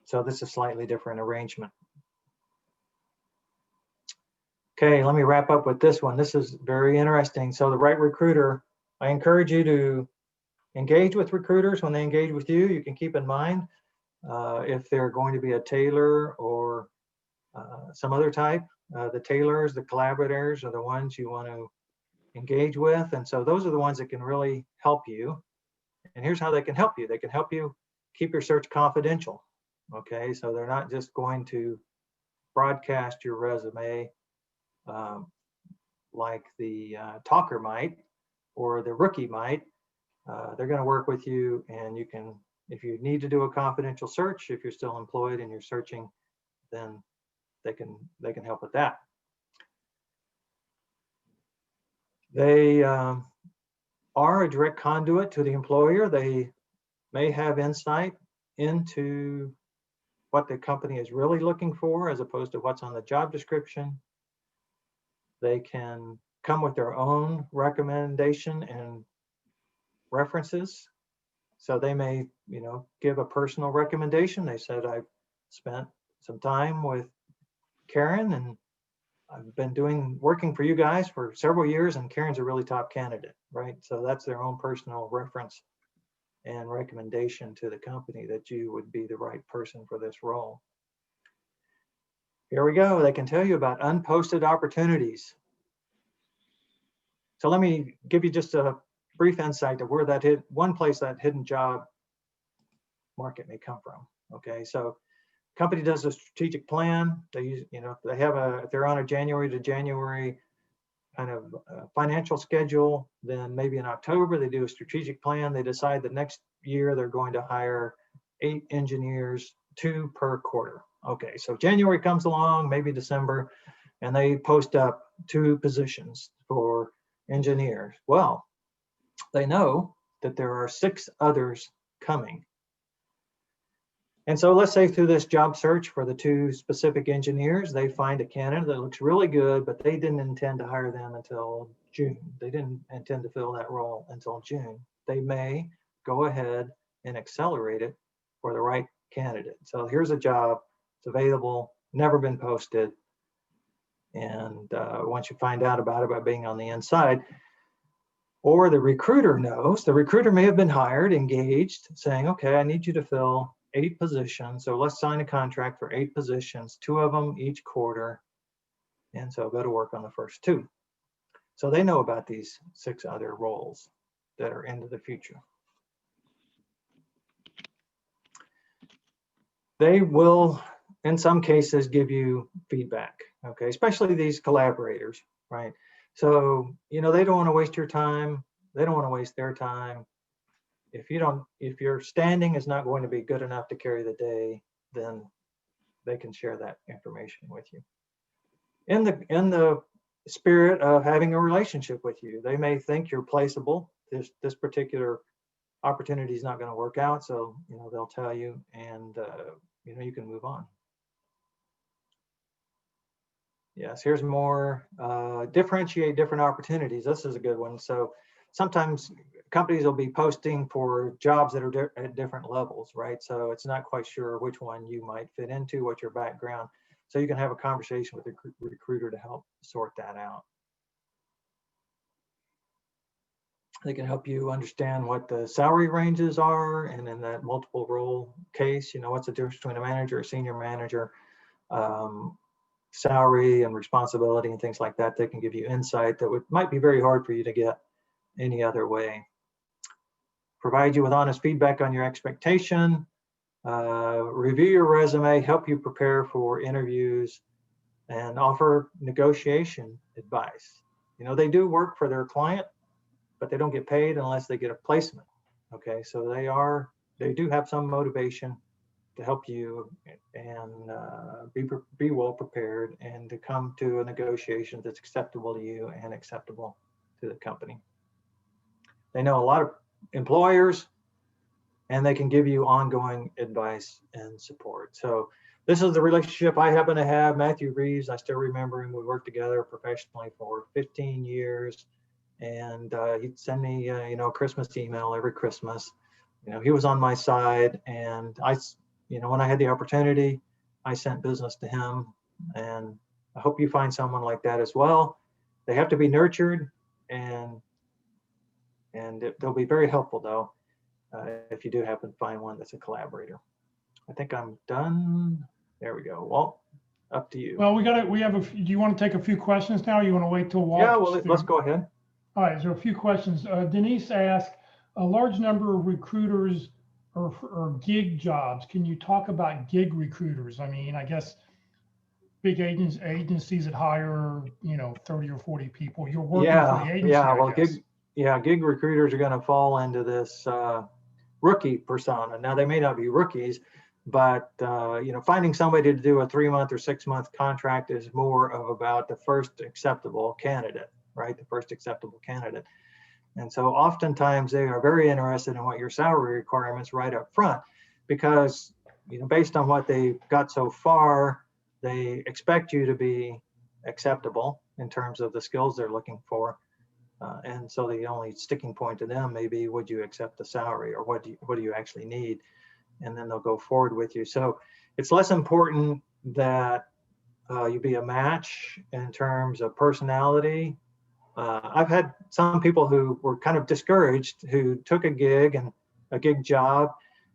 so this is a slightly different arrangement. Okay, let me wrap up with this one. This is very interesting. So the right recruiter, I encourage you to engage with recruiters. When they engage with you, you can keep in mind if they're going to be a tailor or some other type. The tailors, the collaborators are the ones you want to engage with. And so those are the ones that can really help you. And here's how they can help you. They can help you keep your search confidential. Okay, so they're not just going to broadcast your resume like the talker might or the rookie might. They're going to work with you, and you can, if you need to do a confidential search, if you're still employed and you're searching, then they can help with that. They are a direct conduit to the employer. They may have insight into what the company is really looking for as opposed to what's on the job description. They can come with their own recommendation and references. So they may, give a personal recommendation. They said, I've spent some time with Karen and I've been working for you guys for several years, and Karen's a really top candidate, right? So that's their own personal reference and recommendation to the company that you would be the right person for this role. Here we go. They can tell you about unposted opportunities. So let me give you just a brief insight of where one place that hidden job market may come from. Okay, so company does a strategic plan. They use, they have if they're on a January to January kind of financial schedule, then maybe in October they do a strategic plan. They decide the next year they're going to hire 8 engineers, 2 per quarter. Okay, so January comes along, maybe December, and they post up 2 positions for engineers. Well, they know that there are 6 others coming. And so let's say through this job search for the 2 specific engineers, they find a candidate that looks really good, but they didn't intend to hire them until June. They didn't intend to fill that role until June. They may go ahead and accelerate it for the right candidate. So here's a job, it's available, never been posted. And once you find out about it by being on the inside, or the recruiter knows, the recruiter may have been hired, engaged, saying, okay, I need you to fill 8 positions. So let's sign a contract for 8 positions, 2 of them each quarter. And so go to work on the first 2. So they know about these 6 other roles that are into the future. They will, in some cases, give you feedback, okay, especially these collaborators, right? So, they don't want to waste your time. They don't want to waste their time. If your standing is not going to be good enough to carry the day, then they can share that information with you. In the spirit of having a relationship with you, they may think you're placeable. This particular opportunity is not going to work out, so they'll tell you, and you can move on. Yes, here's more. Differentiate different opportunities. This is a good one. So sometimes companies will be posting for jobs that are at different levels, right? So it's not quite sure which one you might fit into, what's your background. So you can have a conversation with a recruiter to help sort that out. They can help you understand what the salary ranges are, and in that multiple role case, what's the difference between a manager, a senior manager, salary and responsibility and things like that. They can give you insight that might be very hard for you to get any other way. Provide you with honest feedback on your expectation, review your resume, help you prepare for interviews, and offer negotiation advice. They do work for their client, but they don't get paid unless they get a placement. Okay, so they do have some motivation to help you and be well prepared and to come to a negotiation that's acceptable to you and acceptable to the company. They know a lot of employers, and they can give you ongoing advice and support. So this is the relationship I happen to have. Matthew Reeves, I still remember him. We worked together professionally for 15 years. And he'd send me, a Christmas email every Christmas. He was on my side, and when I had the opportunity, I sent business to him. And I hope you find someone like that as well. They have to be nurtured, and they'll be very helpful though, if you do happen to find one that's a collaborator. I think I'm done. There we go. Walt, up to you. Well, do you want to take a few questions now? Or you want to wait till Walt? Yeah, well, let's go ahead. All right, so a few questions. Denise asked, a large number of recruiters or gig jobs. Can you talk about gig recruiters? I mean, I guess big agencies that hire, 30 or 40 people. You're working for the agency, well, I guess. gig recruiters are going to fall into this rookie persona. Now, they may not be rookies, but finding somebody to do a 3-month or 6-month contract is more of about the first acceptable candidate, right? The first acceptable candidate. And so oftentimes they are very interested in what your salary requirements right up front, because, based on what they've got so far, they expect you to be acceptable in terms of the skills they're looking for. And so the only sticking point to them may be, would you accept the salary, or what do you actually need? And then they'll go forward with you. So it's less important that you be a match in terms of personality. I've had some people who were kind of discouraged, who took a gig job,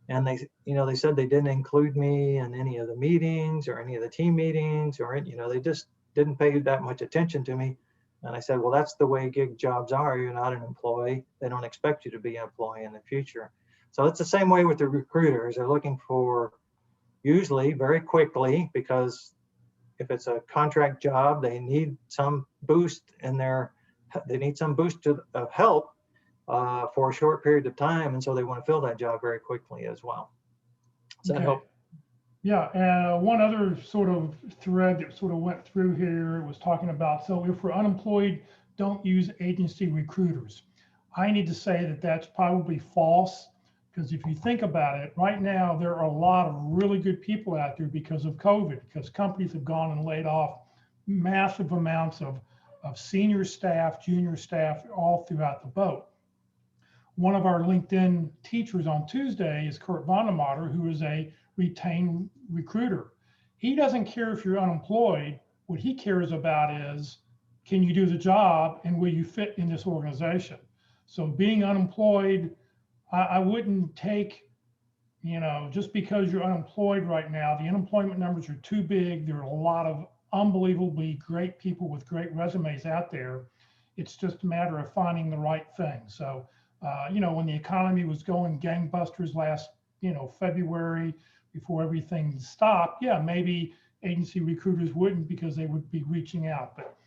and they said they didn't include me in any of the meetings or any of the team meetings, or they just didn't pay that much attention to me. And I said, well, that's the way gig jobs are. You're not an employee. They don't expect you to be an employee in the future. So it's the same way with the recruiters. They're looking for, usually very quickly, because if it's a contract job, they need some boost of help for a short period of time. And so they want to fill that job very quickly as well. Does that help? Yeah, one other sort of thread that sort of went through here was talking about, so if we're unemployed, don't use agency recruiters. I need to say that that's probably false, because if you think about it, right now, there are a lot of really good people out there because of COVID, because companies have gone and laid off massive amounts of senior staff, junior staff, all throughout the boat. One of our LinkedIn teachers on Tuesday is Kurt Vonnemotter, who is a retained recruiter. He doesn't care if you're unemployed. What he cares about is, can you do the job and will you fit in this organization? So being unemployed, I wouldn't take, just because you're unemployed right now, the unemployment numbers are too big. There are a lot of unbelievably great people with great resumes out there. It's just a matter of finding the right thing. So, when the economy was going gangbusters last, February, before everything stopped, yeah, maybe agency recruiters wouldn't, because they would be reaching out. But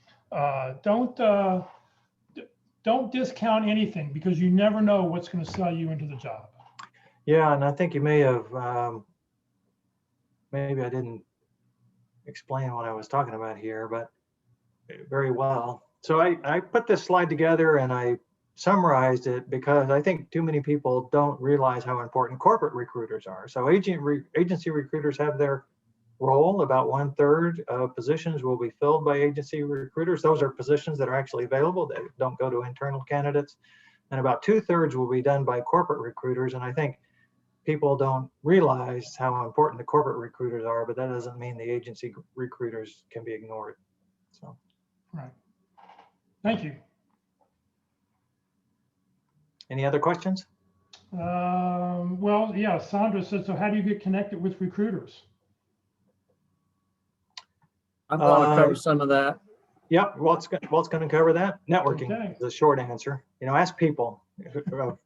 don't discount anything, because you never know what's going to sell you into the job. Yeah, and I think you may have, maybe I didn't explain what I was talking about here, but very well. So I put this slide together and I summarized it because I think too many people don't realize how important corporate recruiters are. So agency recruiters have their role. About 1/3 of positions will be filled by agency recruiters. Those are positions that are actually available. They don't go to internal candidates. And about 2/3 will be done by corporate recruiters. And I think people don't realize how important the corporate recruiters are, but that doesn't mean the agency recruiters can be ignored. So. Right. Thank you. Any other questions? Well, yeah, Sandra said, so how do you get connected with recruiters? I'm going to cover Uh, some of that. Yep, Walt's going to cover that. Networking Okay. is the short answer. Ask people,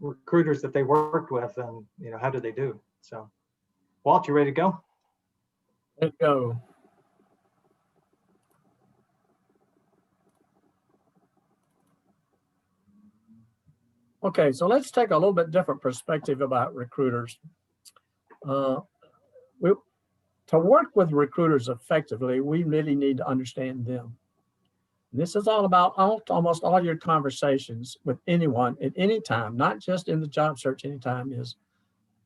recruiters that they worked with, and how did they do? So, Walt, you ready to go? Let's go. Okay, so let's take a little bit different perspective about recruiters. To work with recruiters effectively, we really need to understand them. This is all about almost all your conversations with anyone at any time, not just in the job search anytime, is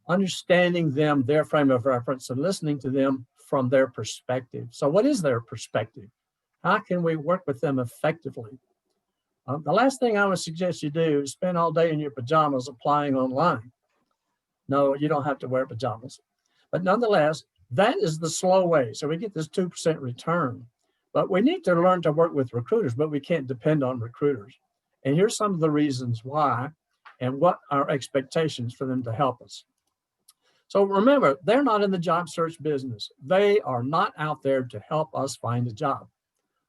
understanding them, their frame of reference, and listening to them from their perspective. So what is their perspective? How can we work with them effectively? The last thing I would suggest you do is spend all day in your pajamas applying online. No, you don't have to wear pajamas. But nonetheless, that is the slow way. So we get this 2% return. But we need to learn to work with recruiters, but we can't depend on recruiters. And here's some of the reasons why and what our expectations for them to help us. So remember, they're not in the job search business. They are not out there to help us find a job.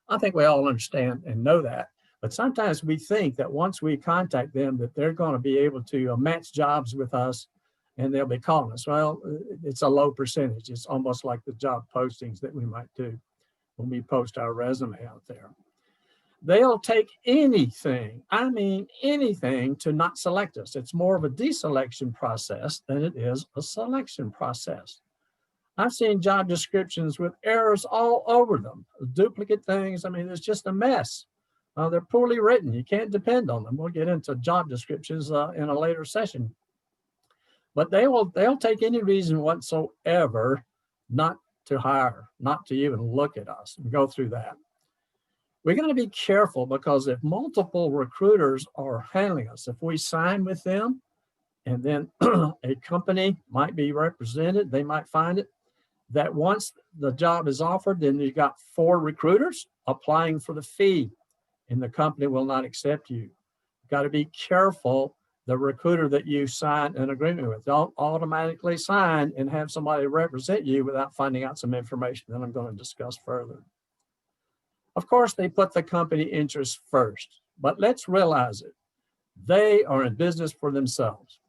I think we all understand and know that. But sometimes we think that once we contact them, that they're going to be able to match jobs with us and they'll be calling us. Well, it's a low percentage. It's almost like the job postings that we might do when we post our resume out there. They'll take anything, I mean anything, to not select us. It's more of a deselection process than it is a selection process. I've seen job descriptions with errors all over them, duplicate things. I mean, it's just a mess. They're poorly written. You can't depend on them. We'll get into job descriptions in a later session. But they'll take any reason whatsoever not to hire, not to even look at us and go through that. We're going to be careful because if multiple recruiters are handling us, if we sign with them and then a company might be represented, they might find it that once the job is offered, then you've got 4 recruiters applying for the fee and the company will not accept you. You've got to be careful. The recruiter that you sign an agreement with, don't automatically sign and have somebody represent you without finding out some information that I'm going to discuss further. Of course, they put the company interests first, but let's realize it. They are in business for themselves.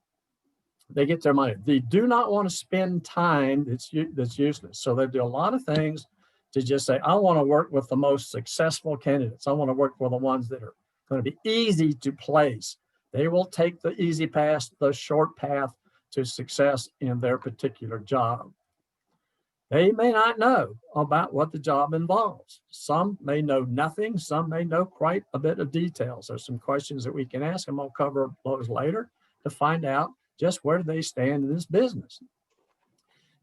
They get their money. They do not want to spend time that's useless. So they do a lot of things to just say, I want to work with the most successful candidates. I want to work with the ones that are going to be easy to place. They will take the easy path, the short path to success in their particular job. They may not know about what the job involves. Some may know nothing. Some may know quite a bit of details. There's some questions that we can ask, and we'll cover those later to find out just where they stand in this business.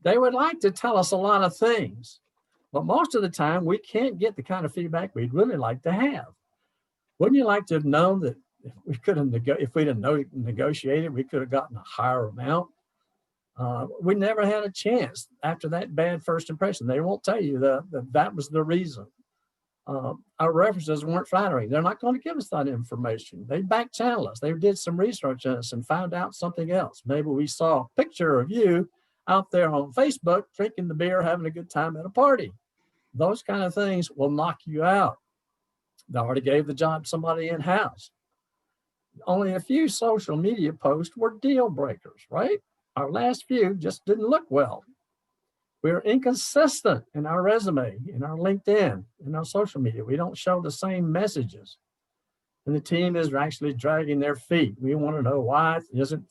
They would like to tell us a lot of things, but most of the time we can't get the kind of feedback we'd really like to have. Wouldn't you like to have known that if we'd have negotiated, we could have gotten a higher amount? We never had a chance after that bad first impression. They won't tell you that was the reason. Our references weren't flattering. They're not going to give us that information. They back channel us. They did some research on us and found out something else. Maybe we saw a picture of you out there on Facebook drinking the beer, having a good time at a party. Those kind of things will knock you out. They already gave the job to somebody in-house. Only a few social media posts were deal breakers, right? Our last few just didn't look well. We're inconsistent in our resume, in our LinkedIn, in our social media. We don't show the same messages. And the team is actually dragging their feet. We want to know why isn't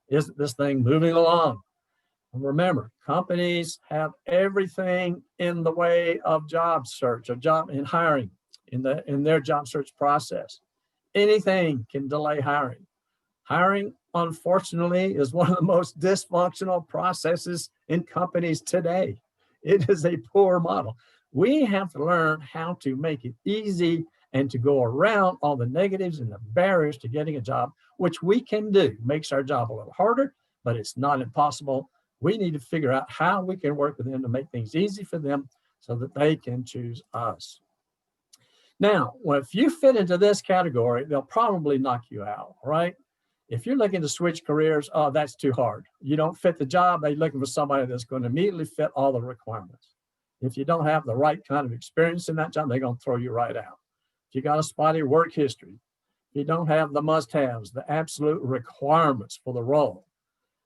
this thing moving along? And remember, companies have everything in the way of job search or job in hiring in their job search process. Anything can delay hiring. Hiring, unfortunately, is one of the most dysfunctional processes in companies today. It is a poor model. We have to learn how to make it easy and to go around all the negatives and the barriers to getting a job, which we can do. Makes our job a little harder, but it's not impossible. We need to figure out how we can work with them to make things easy for them so that they can choose us. Now, if you fit into this category, they'll probably knock you out, right? If you're looking to switch careers, oh, that's too hard. You don't fit the job. They're looking for somebody that's going to immediately fit all the requirements. If you don't have the right kind of experience in that job, they're going to throw you right out. If you got a spotty work history, if you don't have the must-haves, the absolute requirements for the role,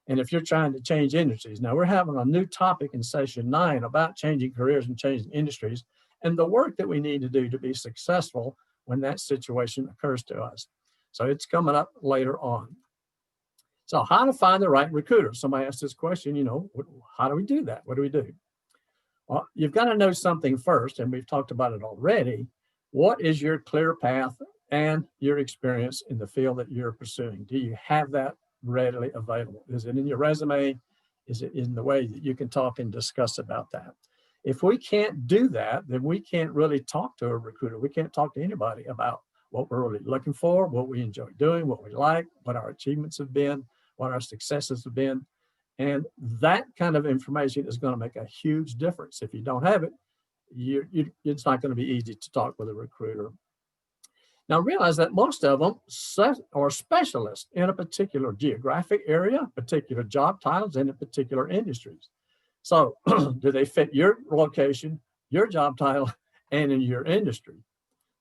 and if you're trying to change industries. Now, we're having a new topic in session 9 about changing careers and changing industries and the work that we need to do to be successful when that situation occurs to us. So it's coming up later on. So how to find the right recruiter? Somebody asked this question, how do we do that? What do we do? Well, you've got to know something first, and we've talked about it already. What is your clear path and your experience in the field that you're pursuing? Do you have that readily available? Is it in your resume? Is it in the way that you can talk and discuss about that? If we can't do that, then we can't really talk to a recruiter. We can't talk to anybody about what we're really looking for, what we enjoy doing, what we like, what our achievements have been, what our successes have been. And that kind of information is going to make a huge difference. If you don't have it, it's not going to be easy to talk with a recruiter. Now realize that most of them are specialists in a particular geographic area, particular job titles, and in particular industries. So do they fit your location, your job title, and in your industry?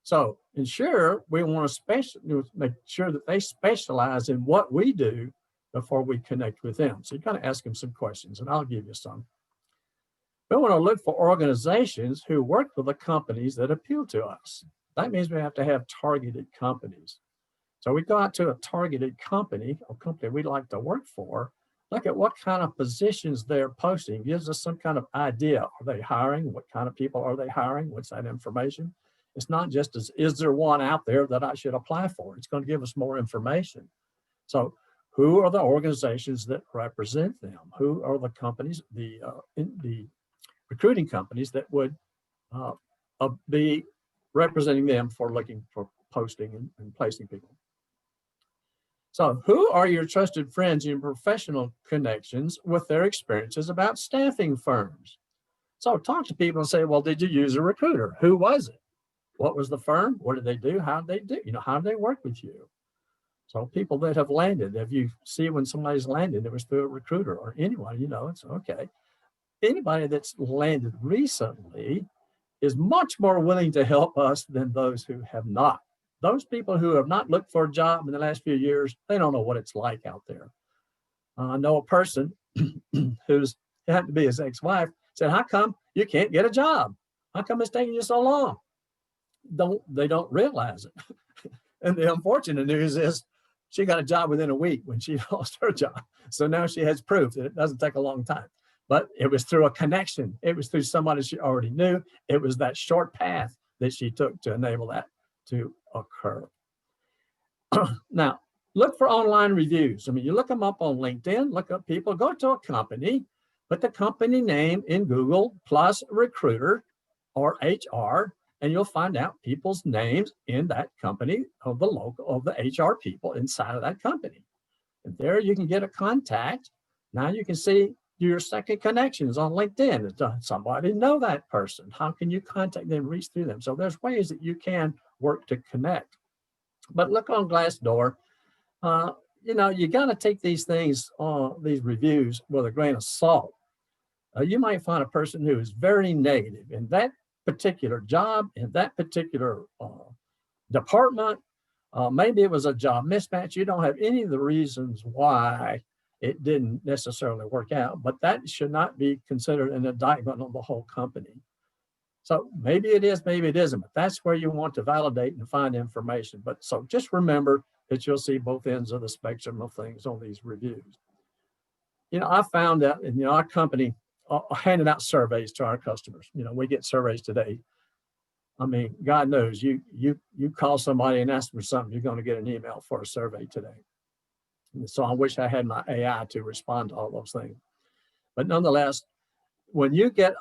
So ensure we want to make sure that they specialize in what we do before we connect with them. So you kind of ask them some questions, and I'll give you some. We want to look for organizations who work with the companies that appeal to us. That means we have to have targeted companies. So we go out to a targeted company, a company we'd like to work for, look at what kind of positions they're posting, gives us some kind of idea. Are they hiring? What kind of people are they hiring? What's that information? It's not just is there one out there that I should apply for? It's going to give us more information. So who are the organizations that represent them? Who are the companies, the recruiting companies that would be representing them for looking for posting and placing people? So who are your trusted friends and professional connections with their experiences about staffing firms? So talk to people and say, well, did you use a recruiter? Who was it? What was the firm? What did they do? How did they do? How did they work with you? So people that have landed, if you see when somebody's landed, it was through a recruiter or anyone, it's okay. Anybody that's landed recently is much more willing to help us than those who have not. Those people who have not looked for a job in the last few years, they don't know what it's like out there. I know a person who's had to be his ex-wife said, how come you can't get a job? How come it's taking you so long? They don't realize it. And the unfortunate news is she got a job within a week when she lost her job. So now she has proof that it doesn't take a long time. But it was through a connection. It was through somebody she already knew. It was that short path that she took to enable that to occur. Now, look for online reviews. You look them up on LinkedIn, look up people, go to a company, put the company name in Google plus recruiter or HR, and you'll find out people's names in that company of the HR people inside of that company. And there you can get a contact. Now you can see your second connections on LinkedIn. Does somebody know that person? How can you contact them, reach through them? So there's ways that you can work to connect. But look on Glassdoor. You got to take these things, these reviews, with a grain of salt. You might find a person who is very negative in that particular job, in that particular department. Maybe it was a job mismatch. You don't have any of the reasons why it didn't necessarily work out, but that should not be considered an indictment on the whole company. So maybe it is, maybe it isn't, but that's where you want to validate and find information. But so just remember that you'll see both ends of the spectrum of things on these reviews. I found that in our company handed out surveys to our customers. We get surveys today. God knows you call somebody and ask for something, you're going to get an email for a survey today. And so I wish I had my AI to respond to all those things. But nonetheless, when you get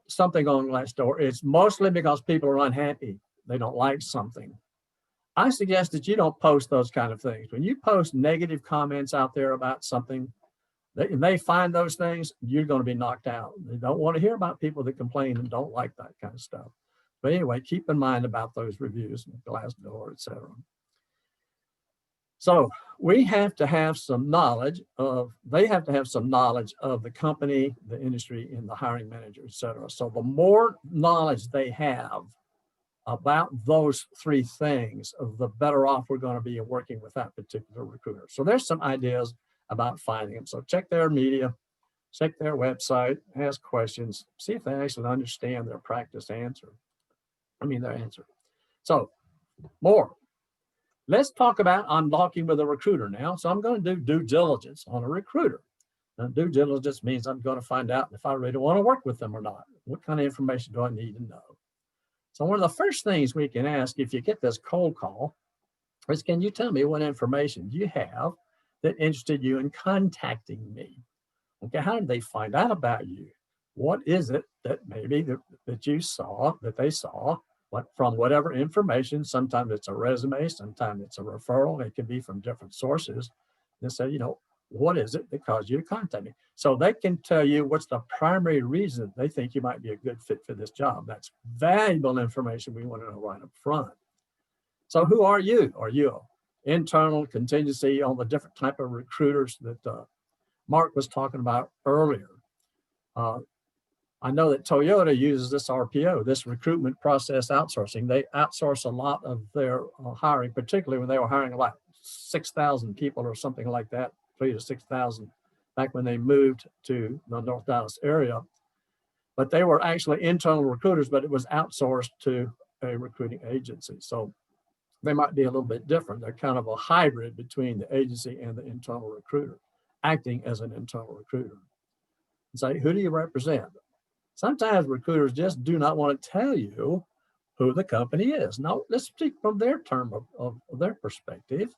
something on Glassdoor, it's mostly because people are unhappy. They don't like something. I suggest that you don't post those kind of things. When you post negative comments out there about something, they find those things, you're going to be knocked out. They don't want to hear about people that complain and don't like that kind of stuff. But anyway, keep in mind about those reviews, Glassdoor, et cetera. So we have to have some knowledge of, they have to have some knowledge of the company, the industry, and the hiring manager, et cetera. So the more knowledge they have about those three things, the better off we're going to be in working with that particular recruiter. So there's some ideas about finding them. So check their media, check their website, ask questions, see if they actually understand their practice answer. Their answer. So more. Let's talk about, I'm talking with a recruiter now. So I'm going to do due diligence on a recruiter. Now, due diligence means I'm going to find out if I really want to work with them or not. What kind of information do I need to know? So one of the first things we can ask if you get this cold call is, can you tell me what information you have that interested you in contacting me? Okay, how did they find out about you? What is it that maybe that you saw, that they saw, from whatever information? Sometimes it's a resume, sometimes it's a referral. It can be from different sources. They say, what is it that caused you to contact me? So they can tell you what's the primary reason they think you might be a good fit for this job. That's valuable information we want to know right up front. So who are you? Are you internal, contingency, all the different type of recruiters that Mark was talking about earlier? I know that Toyota uses this RPO, this recruitment process outsourcing. They outsource a lot of their hiring, particularly when they were hiring like 6,000 people or something like that, 3,000 to 6,000 back when they moved to the North Dallas area. But they were actually internal recruiters, but it was outsourced to a recruiting agency. So they might be a little bit different. They're kind of a hybrid between the agency and the internal recruiter, acting as an internal recruiter. Say, who do you represent? Sometimes recruiters just do not want to tell you who the company is. Now, let's speak from their term of their perspective.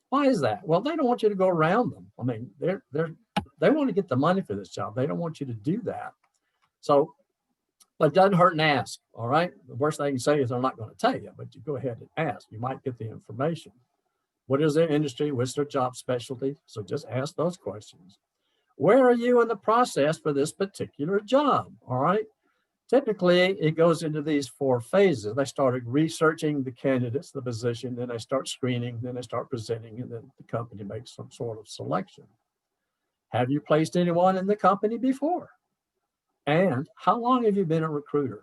Why is that? Well, they don't want you to go around them. They want to get the money for this job. They don't want you to do that. So it doesn't hurt and ask, all right? The worst they can say is they're not going to tell you, but you go ahead and ask. You might get the information. What is their industry? What's their job specialty? So just ask those questions. Where are you in the process for this particular job? All right. Typically, it goes into these 4 phases. They started researching the candidates, the position, then they start screening, then they start presenting, and then the company makes some sort of selection. Have you placed anyone in the company before? And how long have you been a recruiter?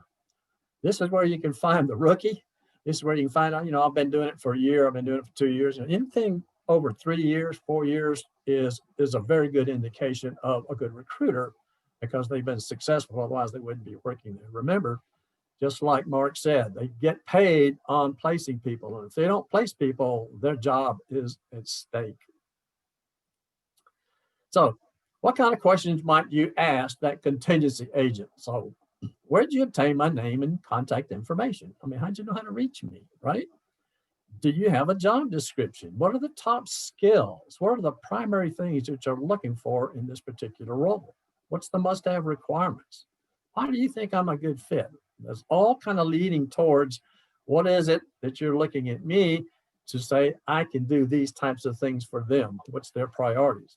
This is where you can find the rookie. This is where you can find out, I've been doing it for a year. I've been doing it for 2 years. Anything over 3 years, 4 years is a very good indication of a good recruiter, because they've been successful. Otherwise, they wouldn't be working there. Remember, just like Mark said, they get paid on placing people. And if they don't place people, their job is at stake. So what kind of questions might you ask that contingency agent? So where did you obtain my name and contact information? How'd you know how to reach me, right? Do you have a job description? What are the top skills? What are the primary things that you're looking for in this particular role? What's the must-have requirements? Why do you think I'm a good fit? That's all kind of leading towards, what is it that you're looking at me to say, I can do these types of things for them? What's their priorities?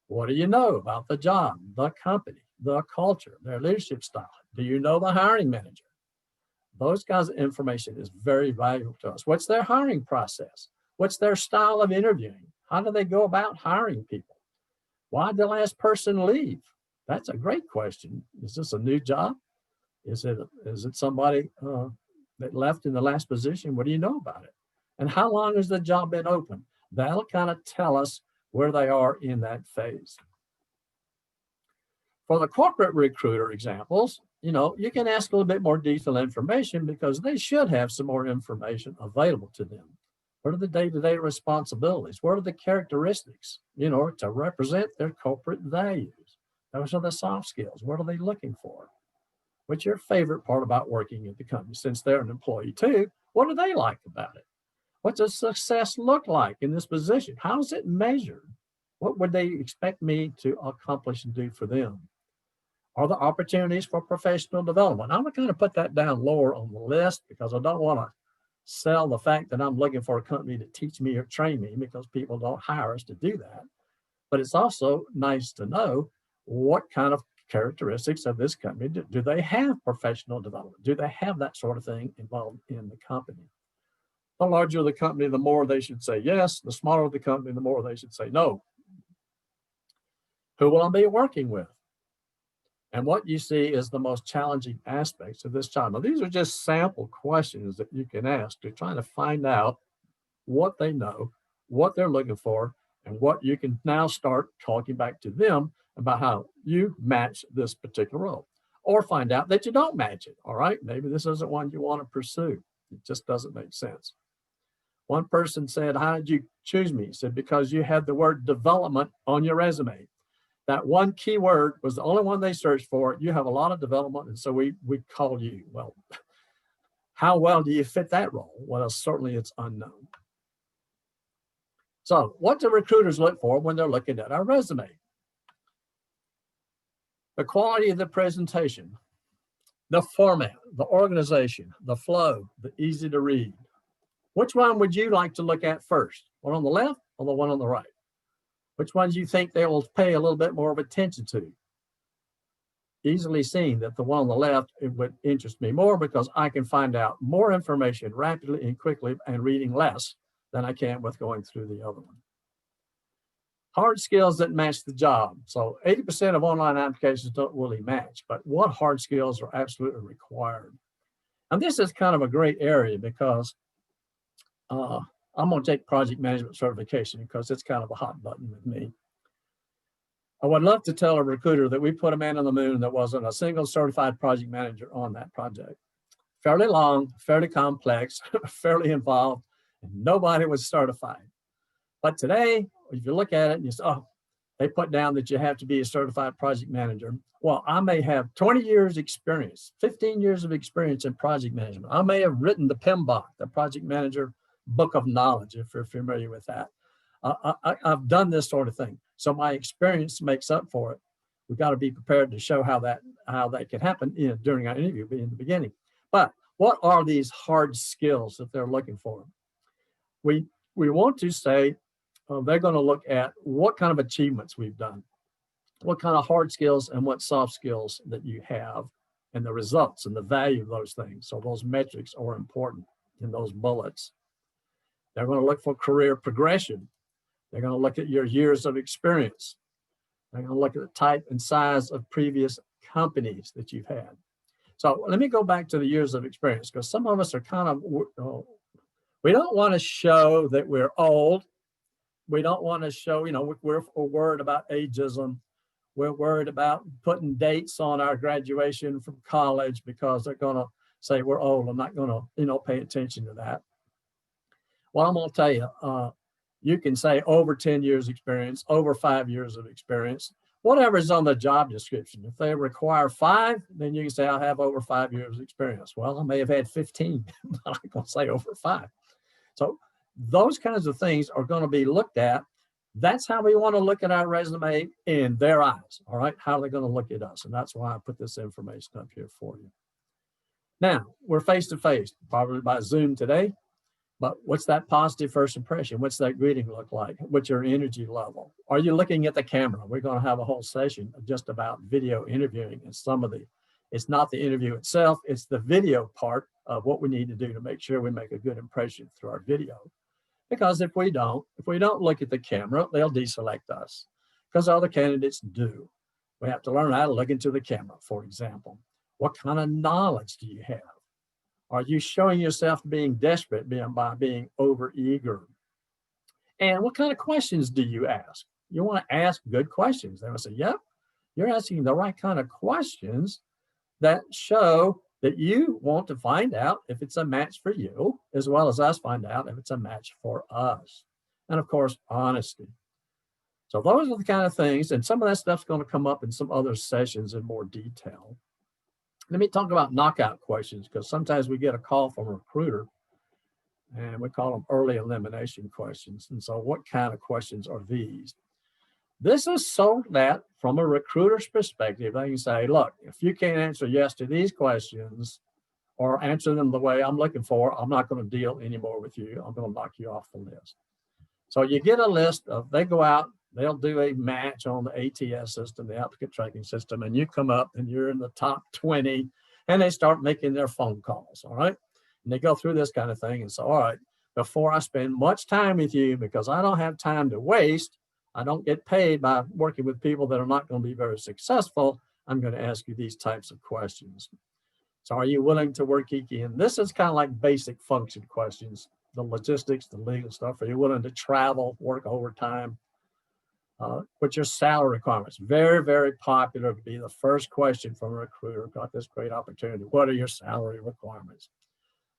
What do you know about the job, the company, the culture, their leadership style? Do you know the hiring manager? Those kinds of information is very valuable to us. What's their hiring process? What's their style of interviewing? How do they go about hiring people? Why did the last person leave? That's a great question. Is this a new job? Is it somebody that left in the last position? What do you know about it? And how long has the job been open? That'll kind of tell us where they are in that phase. For the corporate recruiter examples, you can ask a little bit more detailed information, because they should have some more information available to them. What are the day-to-day responsibilities? What are the characteristics, to represent their corporate values? Those are the soft skills. What are they looking for? What's your favorite part about working at the company? Since they're an employee too, what do they like about it? What does success look like in this position? How is it measured? What would they expect me to accomplish and do for them? Are there opportunities for professional development? I'm going to kind of put that down lower on the list, because I don't want to sell the fact that I'm looking for a company to teach me or train me, because people don't hire us to do that. But it's also nice to know what kind of characteristics of this company do they have professional development? Do they have that sort of thing involved in the company? The larger the company, the more they should say yes. The smaller the company, the more they should say no. Who will I be working with? And what you see is the most challenging aspects of this job. Now, these are just sample questions that you can ask to try to find out what they know, what they're looking for, and what you can now start talking back to them about how you match this particular role, or find out that you don't match it. All right, maybe this isn't one you want to pursue. It just doesn't make sense. One person said, how did you choose me? He said, because you had the word development on your resume. That one key word was the only one they searched for. You have a lot of development, and so we called you. Well, how well do you fit that role? Well, certainly it's unknown. So what do recruiters look for when they're looking at our resume? The quality of the presentation, the format, the organization, the flow, the easy to read. Which one would you like to look at first? One on the left or the one on the right? Which ones you think they will pay a little bit more of attention to? Easily seen that the one on the left, it would interest me more because I can find out more information rapidly and quickly and reading less than I can with going through the other one. Hard skills that match the job. So 80% of online applications don't really match, but what hard skills are absolutely required? And this is kind of a great area because I'm going to take project management certification because it's kind of a hot button with me. I would love to tell a recruiter that we put a man on the moon that wasn't a single certified project manager on that project. Fairly long, fairly complex, fairly involved, and nobody was certified. But today, if you look at it and you say, oh, they put down that you have to be a certified project manager. Well, I may have 20 years experience, 15 years of experience in project management. I may have written the PMBOK, the project manager book of knowledge, if you're familiar with that. I've done this sort of thing. So my experience makes up for it. We've got to be prepared to show how that can happen during our interview in the beginning. But what are these hard skills that they're looking for? We want to say they're going to look at what kind of achievements we've done, what kind of hard skills and what soft skills that you have, and the results and the value of those things. So those metrics are important in those bullets. They're going to look for career progression. They're going to look at your years of experience. They're going to look at the type and size of previous companies that you've had. So let me go back to the years of experience, because some of us are kind of, we don't want to show that we're old. We don't want to show, we're worried about ageism. We're worried about putting dates on our graduation from college because they're going to say we're old. I'm not going to, pay attention to that. Well, I'm going to tell you, you can say over 10 years experience, over 5 years of experience, whatever is on the job description. If they require 5, then you can say I have over 5 years experience. Well, I may have had 15, but I'm going to say over 5. So those kinds of things are going to be looked at. That's how we want to look at our resume in their eyes. All right. How are they going to look at us? And that's why I put this information up here for you. Now, we're face to face, probably by Zoom today. But what's that positive first impression? What's that greeting look like? What's your energy level? Are you looking at the camera? We're going to have a whole session just about video interviewing, and it's not the interview itself, it's the video part of what we need to do to make sure we make a good impression through our video. Because if we don't look at the camera, they'll deselect us because other candidates do. We have to learn how to look into the camera, for example. What kind of knowledge do you have? Are you showing yourself being desperate by being overeager? And what kind of questions do you ask? You want to ask good questions. They will say, yep, you're asking the right kind of questions that show that you want to find out if it's a match for you, as well as us find out if it's a match for us. And of course, honesty. So those are the kind of things, and some of that stuff's going to come up in some other sessions in more detail. Let me talk about knockout questions, because sometimes we get a call from a recruiter and we call them early elimination questions. And so what kind of questions are these? This is so that from a recruiter's perspective, they can say, look, if you can't answer yes to these questions or answer them the way I'm looking for, I'm not going to deal anymore with you. I'm going to knock you off the list. So you get a list of, they go out, they'll do a match on the ATS system, the applicant tracking system, and you come up and you're in the top 20 and they start making their phone calls, all right? And they go through this kind of thing and say, all right, before I spend much time with you, because I don't have time to waste. I don't get paid by working with people that are not going to be very successful. I'm going to ask you these types of questions. So are you willing to work Iki? And this is kind of like basic function questions, the logistics, the legal stuff. Are you willing to travel, work overtime? What's your salary requirements? Very, very popular to be the first question from a recruiter. Got this great opportunity. What are your salary requirements?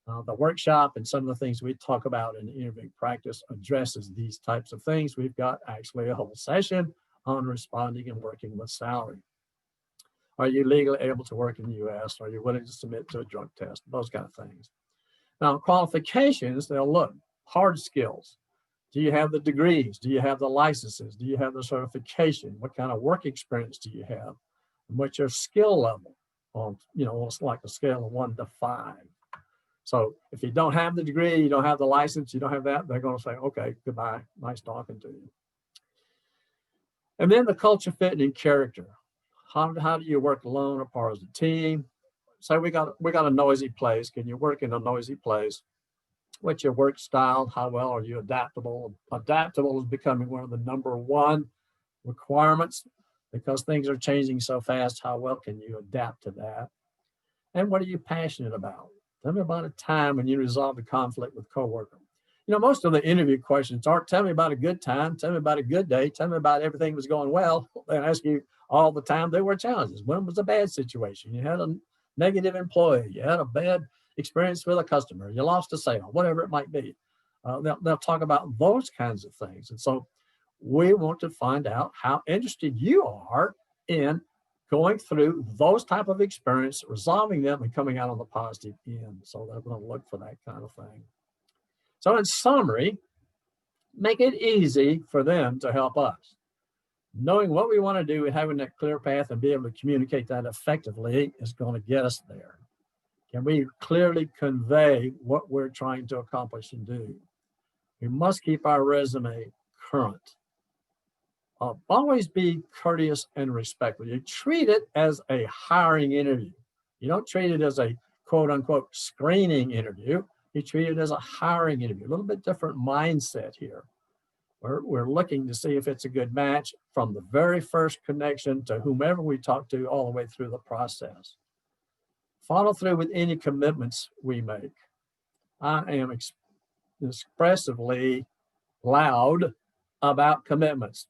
The workshop and some of the things we talk about in interviewing practice addresses these types of things. We've got actually a whole session on responding and working with salary. Are you legally able to work in the US? Are you willing to submit to a drug test? Those kind of things. Now, qualifications, they'll look, hard skills. Do you have the degrees? Do you have the licenses? Do you have the certification? What kind of work experience do you have? And what's your skill level on, it's like a scale of 1 to 5. So if you don't have the degree, you don't have the license, you don't have that, they're going to say, okay, goodbye, nice talking to you. And then the culture, fit, and character. How do you work alone or part as a team? So we got a noisy place. Can you work in a noisy place? What's your work style? How well are you adaptable? Adaptable is becoming one of the #1 requirements because things are changing so fast. How well can you adapt to that? And what are you passionate about? Tell me about a time when you resolved a conflict with a coworker. Most of the interview questions aren't tell me about a good time, tell me about a good day, tell me about everything was going well. They ask you all the time there were challenges. When was a bad situation? You had a negative employee, you had a bad experience with a customer, you lost a sale, whatever it might be. They'll talk about those kinds of things. And so we want to find out how interested you are in going through those type of experience, resolving them, and coming out on the positive end. So they're going to look for that kind of thing. So in summary, make it easy for them to help us. Knowing what we want to do and having that clear path and be able to communicate that effectively is going to get us there. Can we clearly convey what we're trying to accomplish and do? We must keep our resume current. Always be courteous and respectful. You treat it as a hiring interview. You don't treat it as a quote unquote screening interview. You treat it as a hiring interview. A little bit different mindset here. We're looking to see if it's a good match from the very first connection to whomever we talk to all the way through the process. Follow through with any commitments we make. I am expressively loud about commitments.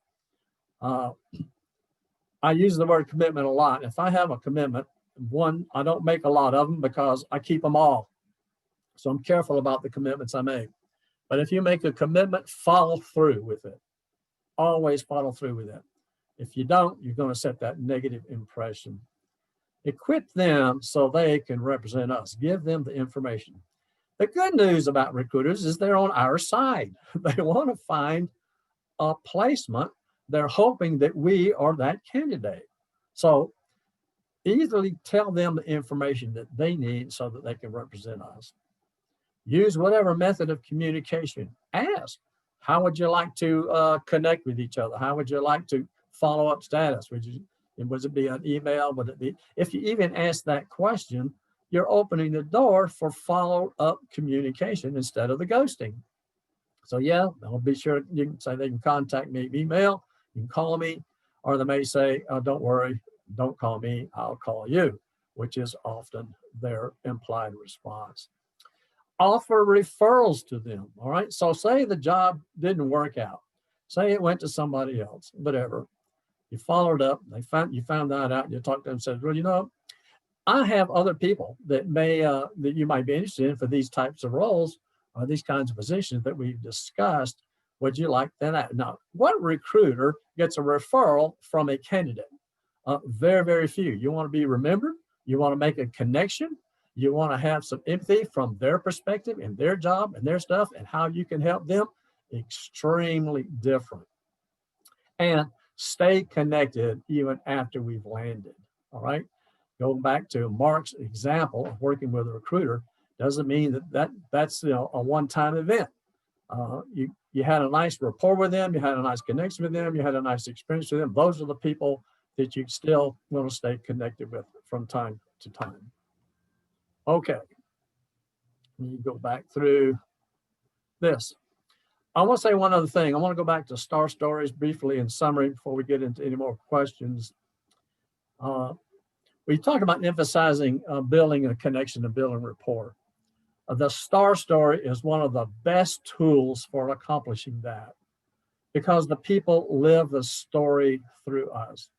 I use the word commitment a lot. If I have a commitment, one, I don't make a lot of them because I keep them all. So I'm careful about the commitments I make. But if you make a commitment, follow through with it. Always follow through with it. If you don't, you're going to set that negative impression. Equip them so they can represent us. Give them the information. The good news about recruiters is they're on our side. They want to find a placement. They're hoping that we are that candidate. So easily tell them the information that they need so that they can represent us. Use whatever method of communication. Ask, how would you like to connect with each other? How would you like to follow up status? Would it be an email? Would it be, if you even ask that question, you're opening the door for follow-up communication instead of the ghosting. So yeah, I'll be sure you can say they can contact me, email, you can call me, or they may say, oh, don't worry, don't call me, I'll call you, which is often their implied response. Offer referrals to them, all right? So say the job didn't work out. Say it went to somebody else, whatever. You followed up, you found that out, you talked to them and said, well, I have other people that that you might be interested in for these types of roles or these kinds of positions that we've discussed. Would you like that? Now, what recruiter gets a referral from a candidate? Very, very few. You want to be remembered. You want to make a connection. You want to have some empathy from their perspective and their job and their stuff and how you can help them. Extremely different. And stay connected even after we've landed. All right. Going back to Mark's example of working with a recruiter doesn't mean that's a one-time event. You had a nice rapport with them, you had a nice connection with them, you had a nice experience with them. Those are the people that you still want to stay connected with from time to time. Okay, you go back through this. I want to say one other thing. I want to go back to star stories briefly in summary before we get into any more questions. We talk about emphasizing building a connection and building rapport. The star story is one of the best tools for accomplishing that because the people live the story through us.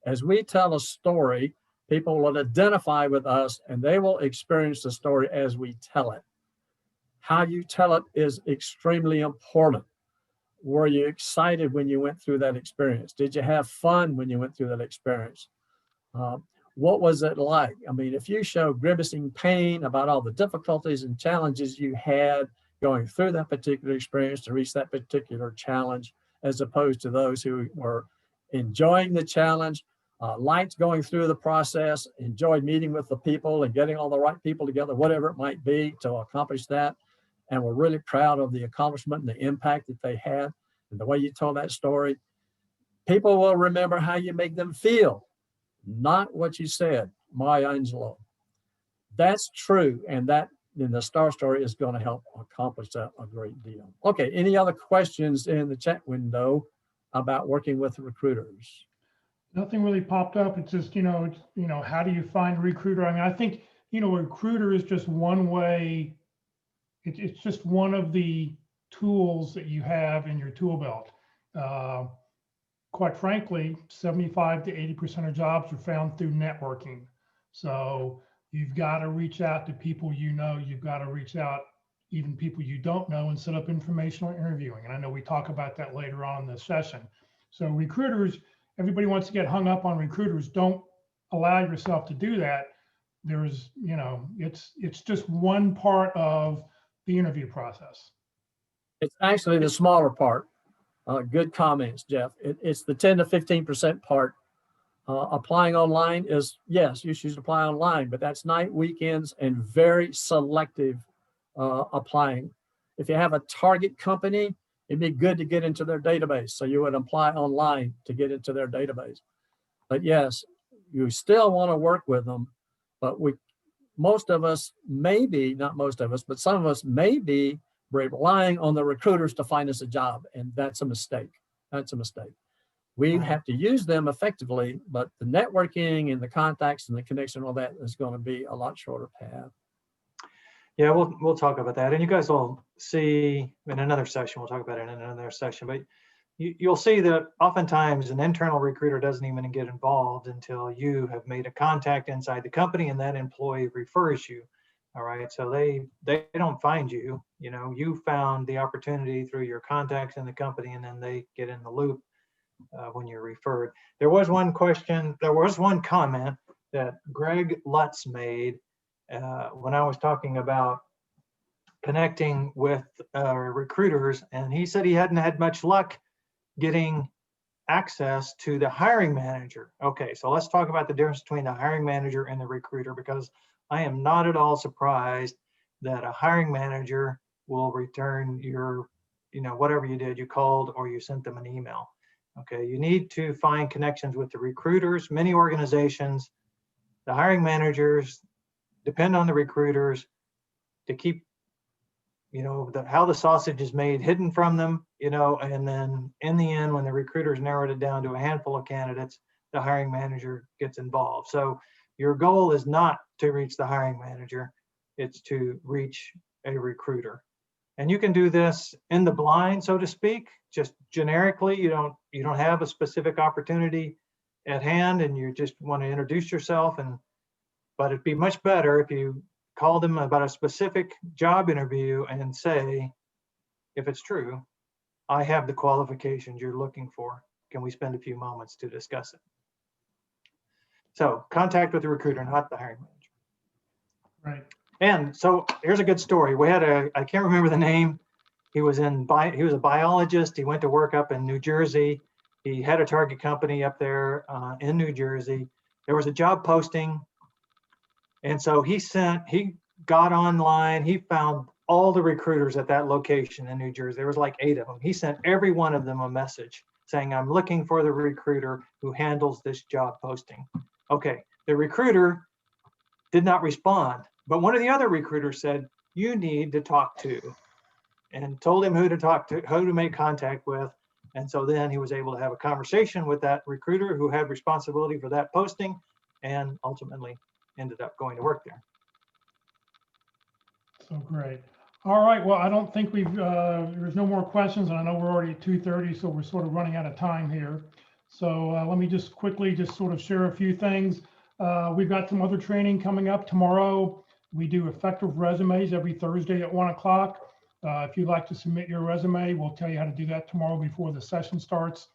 As we tell a story, people will identify with us and they will experience the story as we tell it. How you tell it is extremely important. Were you excited when you went through that experience? Did you have fun when you went through that experience? What was it like? I mean, if you show grimacing pain about all the difficulties and challenges you had going through that particular experience to reach that particular challenge, as opposed to those who were enjoying the challenge, liked going through the process, enjoyed meeting with the people and getting all the right people together, whatever it might be to accomplish that, and were really proud of the accomplishment and the impact that they had and the way you told that story, people will remember how you make them feel. Not what you said, Maya Angelou. That's true, and that in the star story is going to help accomplish that a great deal. Okay, any other questions in the chat window about working with recruiters? Nothing really popped up. It's just, how do you find a recruiter? I mean, I think, a recruiter is just one way. It's just one of the tools that you have in your tool belt. Quite frankly, 75 to 80% of jobs are found through networking. So you've got to reach out to people you've got to reach out even people you don't know and set up informational interviewing. And I know we talk about that later on in the session. So recruiters, everybody wants to get hung up on recruiters. Don't allow yourself to do that. There's, it's just one part of the interview process. It's actually the smaller part. Good comments, Jeff. It's the 10 to 15% part. Applying online is, yes, you should apply online, but that's night, weekends, and very selective applying. If you have a target company, it'd be good to get into their database. So you would apply online to get into their database. But yes, you still want to work with them, but most of us, maybe not most of us, but some of us may be relying on the recruiters to find us a job, and that's a mistake. That's a mistake. We have to use them effectively, but the networking and the contacts and the connection, all that is going to be a lot shorter path. Yeah, we'll talk about that, and you guys will see in another session. We'll talk about it in another session, but you'll see that oftentimes an internal recruiter doesn't even get involved until you have made a contact inside the company and that employee refers you. All right, so they don't find you. You found the opportunity through your contacts in the company, and then they get in the loop when you're referred. There was one comment that Greg Lutz made when I was talking about connecting with recruiters, and he said he hadn't had much luck getting access to the hiring manager. Okay, so let's talk about the difference between the hiring manager and the recruiter, because I am not at all surprised that a hiring manager will return your, whatever you did, you called or you sent them an email. Okay, you need to find connections with the recruiters. Many organizations, the hiring managers depend on the recruiters to keep, how the sausage is made hidden from them, and then in the end, when the recruiters narrowed it down to a handful of candidates, the hiring manager gets involved. So your goal is not to reach the hiring manager, it's to reach a recruiter. And you can do this in the blind, so to speak, just generically. You don't have a specific opportunity at hand and you just want to introduce yourself, but it'd be much better if you call them about a specific job interview and say, if it's true, I have the qualifications you're looking for. Can we spend a few moments to discuss it? So contact with the recruiter, not the hiring manager. Right. And so here's a good story. We had I can't remember the name. He was a biologist. He went to work up in New Jersey. He had a target company up there in New Jersey. There was a job posting. And so he got online, he found all the recruiters at that location in New Jersey. There was like 8 of them. He sent every one of them a message saying, I'm looking for the recruiter who handles this job posting. Okay, the recruiter did not respond, but one of the other recruiters said, you need to talk to. and told him who to talk to, who to make contact with. And so then he was able to have a conversation with that recruiter who had responsibility for that posting, and ultimately ended up going to work there. So great. All right. Well, I don't think there's no more questions, and I know we're already at 2:30, so we're sort of running out of time here. So let me just quickly just sort of share a few things. We've got some other training coming up tomorrow. We do effective resumes every Thursday at 1 o'clock. If you'd like to submit your resume, we'll tell you how to do that tomorrow before the session starts.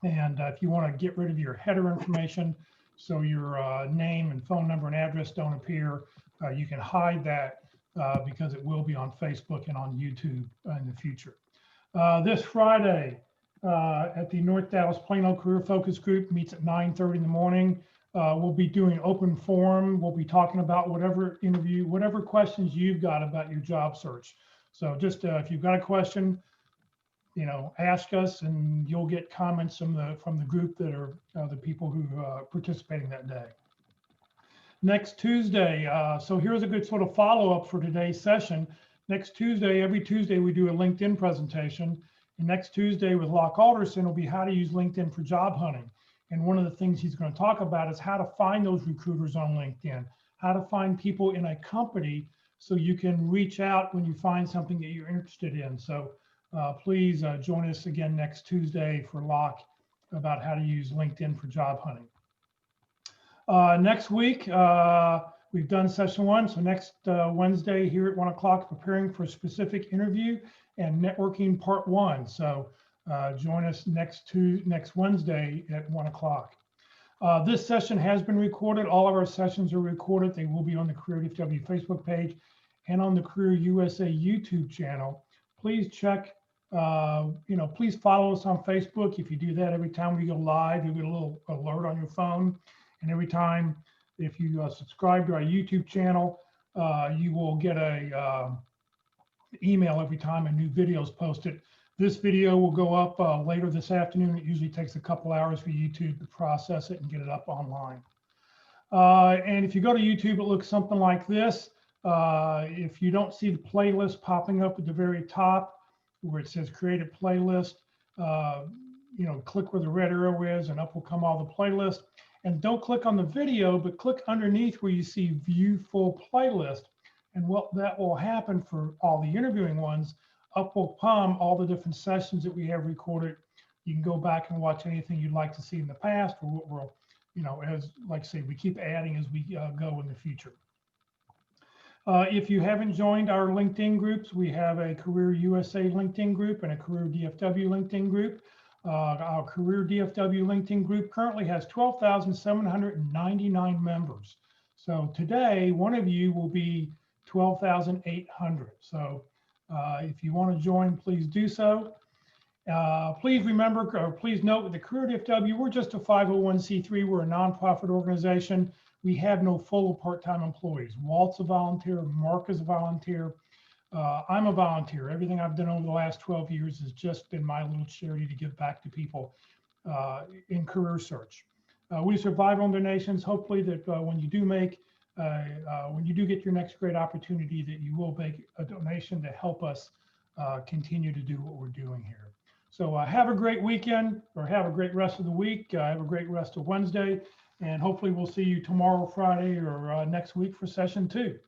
And if you want to get rid of your header information, so your name and phone number and address don't appear, you can hide that because it will be on Facebook and on YouTube in the future. This Friday at the North Dallas Plano Career Focus Group meets at 9:30 in the morning. We'll be doing open forum. We'll be talking about whatever questions you've got about your job search. So just if you've got a question, ask us, and you'll get comments from the group that are the people who are participating that day. Next Tuesday, so here's a good sort of follow-up for today's session. Next Tuesday, every Tuesday, we do a LinkedIn presentation. And next Tuesday with Locke Alderson will be how to use LinkedIn for job hunting. And one of the things he's going to talk about is how to find those recruiters on LinkedIn, how to find people in a company so you can reach out when you find something that you're interested in. So please join us again next Tuesday for Locke about how to use LinkedIn for job hunting. Next week, we've done session 1. So next Wednesday here at 1 o'clock, preparing for a specific interview and networking part 1. So join us next Wednesday at 1 o'clock. This session has been recorded. All of our sessions are recorded. They will be on the Career DFW Facebook page and on the Career USA YouTube channel. Please check, please follow us on Facebook. If you do that, every time we go live, you get a little alert on your phone. And every time, if you subscribe to our YouTube channel, you will get a email every time a new video is posted. This video will go up later this afternoon. It usually takes a couple hours for YouTube to process it and get it up online. And if you go to YouTube, it looks something like this. If you don't see the playlist popping up at the very top where it says create a playlist, click where the red arrow is and up will come all the playlists. And don't click on the video, but click underneath where you see view full playlist. And what that will happen for all the interviewing ones, up will come all the different sessions that we have recorded. You can go back and watch anything you'd like to see in the past, or what we'll, as like I say, we keep adding as we go in the future. If you haven't joined our LinkedIn groups, we have a Career USA LinkedIn group and a Career DFW LinkedIn group. Our Career DFW LinkedIn group currently has 12,799 members. So today, one of you will be 12,800. So if you want to join, please do so. Please remember, or please note with the Career DFW, we're just a 501c3. We're a nonprofit organization. We have no full or part-time employees. Walt's a volunteer, Mark is a volunteer. I'm a volunteer. Everything I've done over the last 12 years has just been my little charity to give back to people in career search. We survive on donations. Hopefully that when you do get your next great opportunity, that you will make a donation to help us continue to do what we're doing here. So have a great weekend, or have a great rest of the week. Have a great rest of Wednesday, and hopefully we'll see you tomorrow, Friday, or next week for session 2.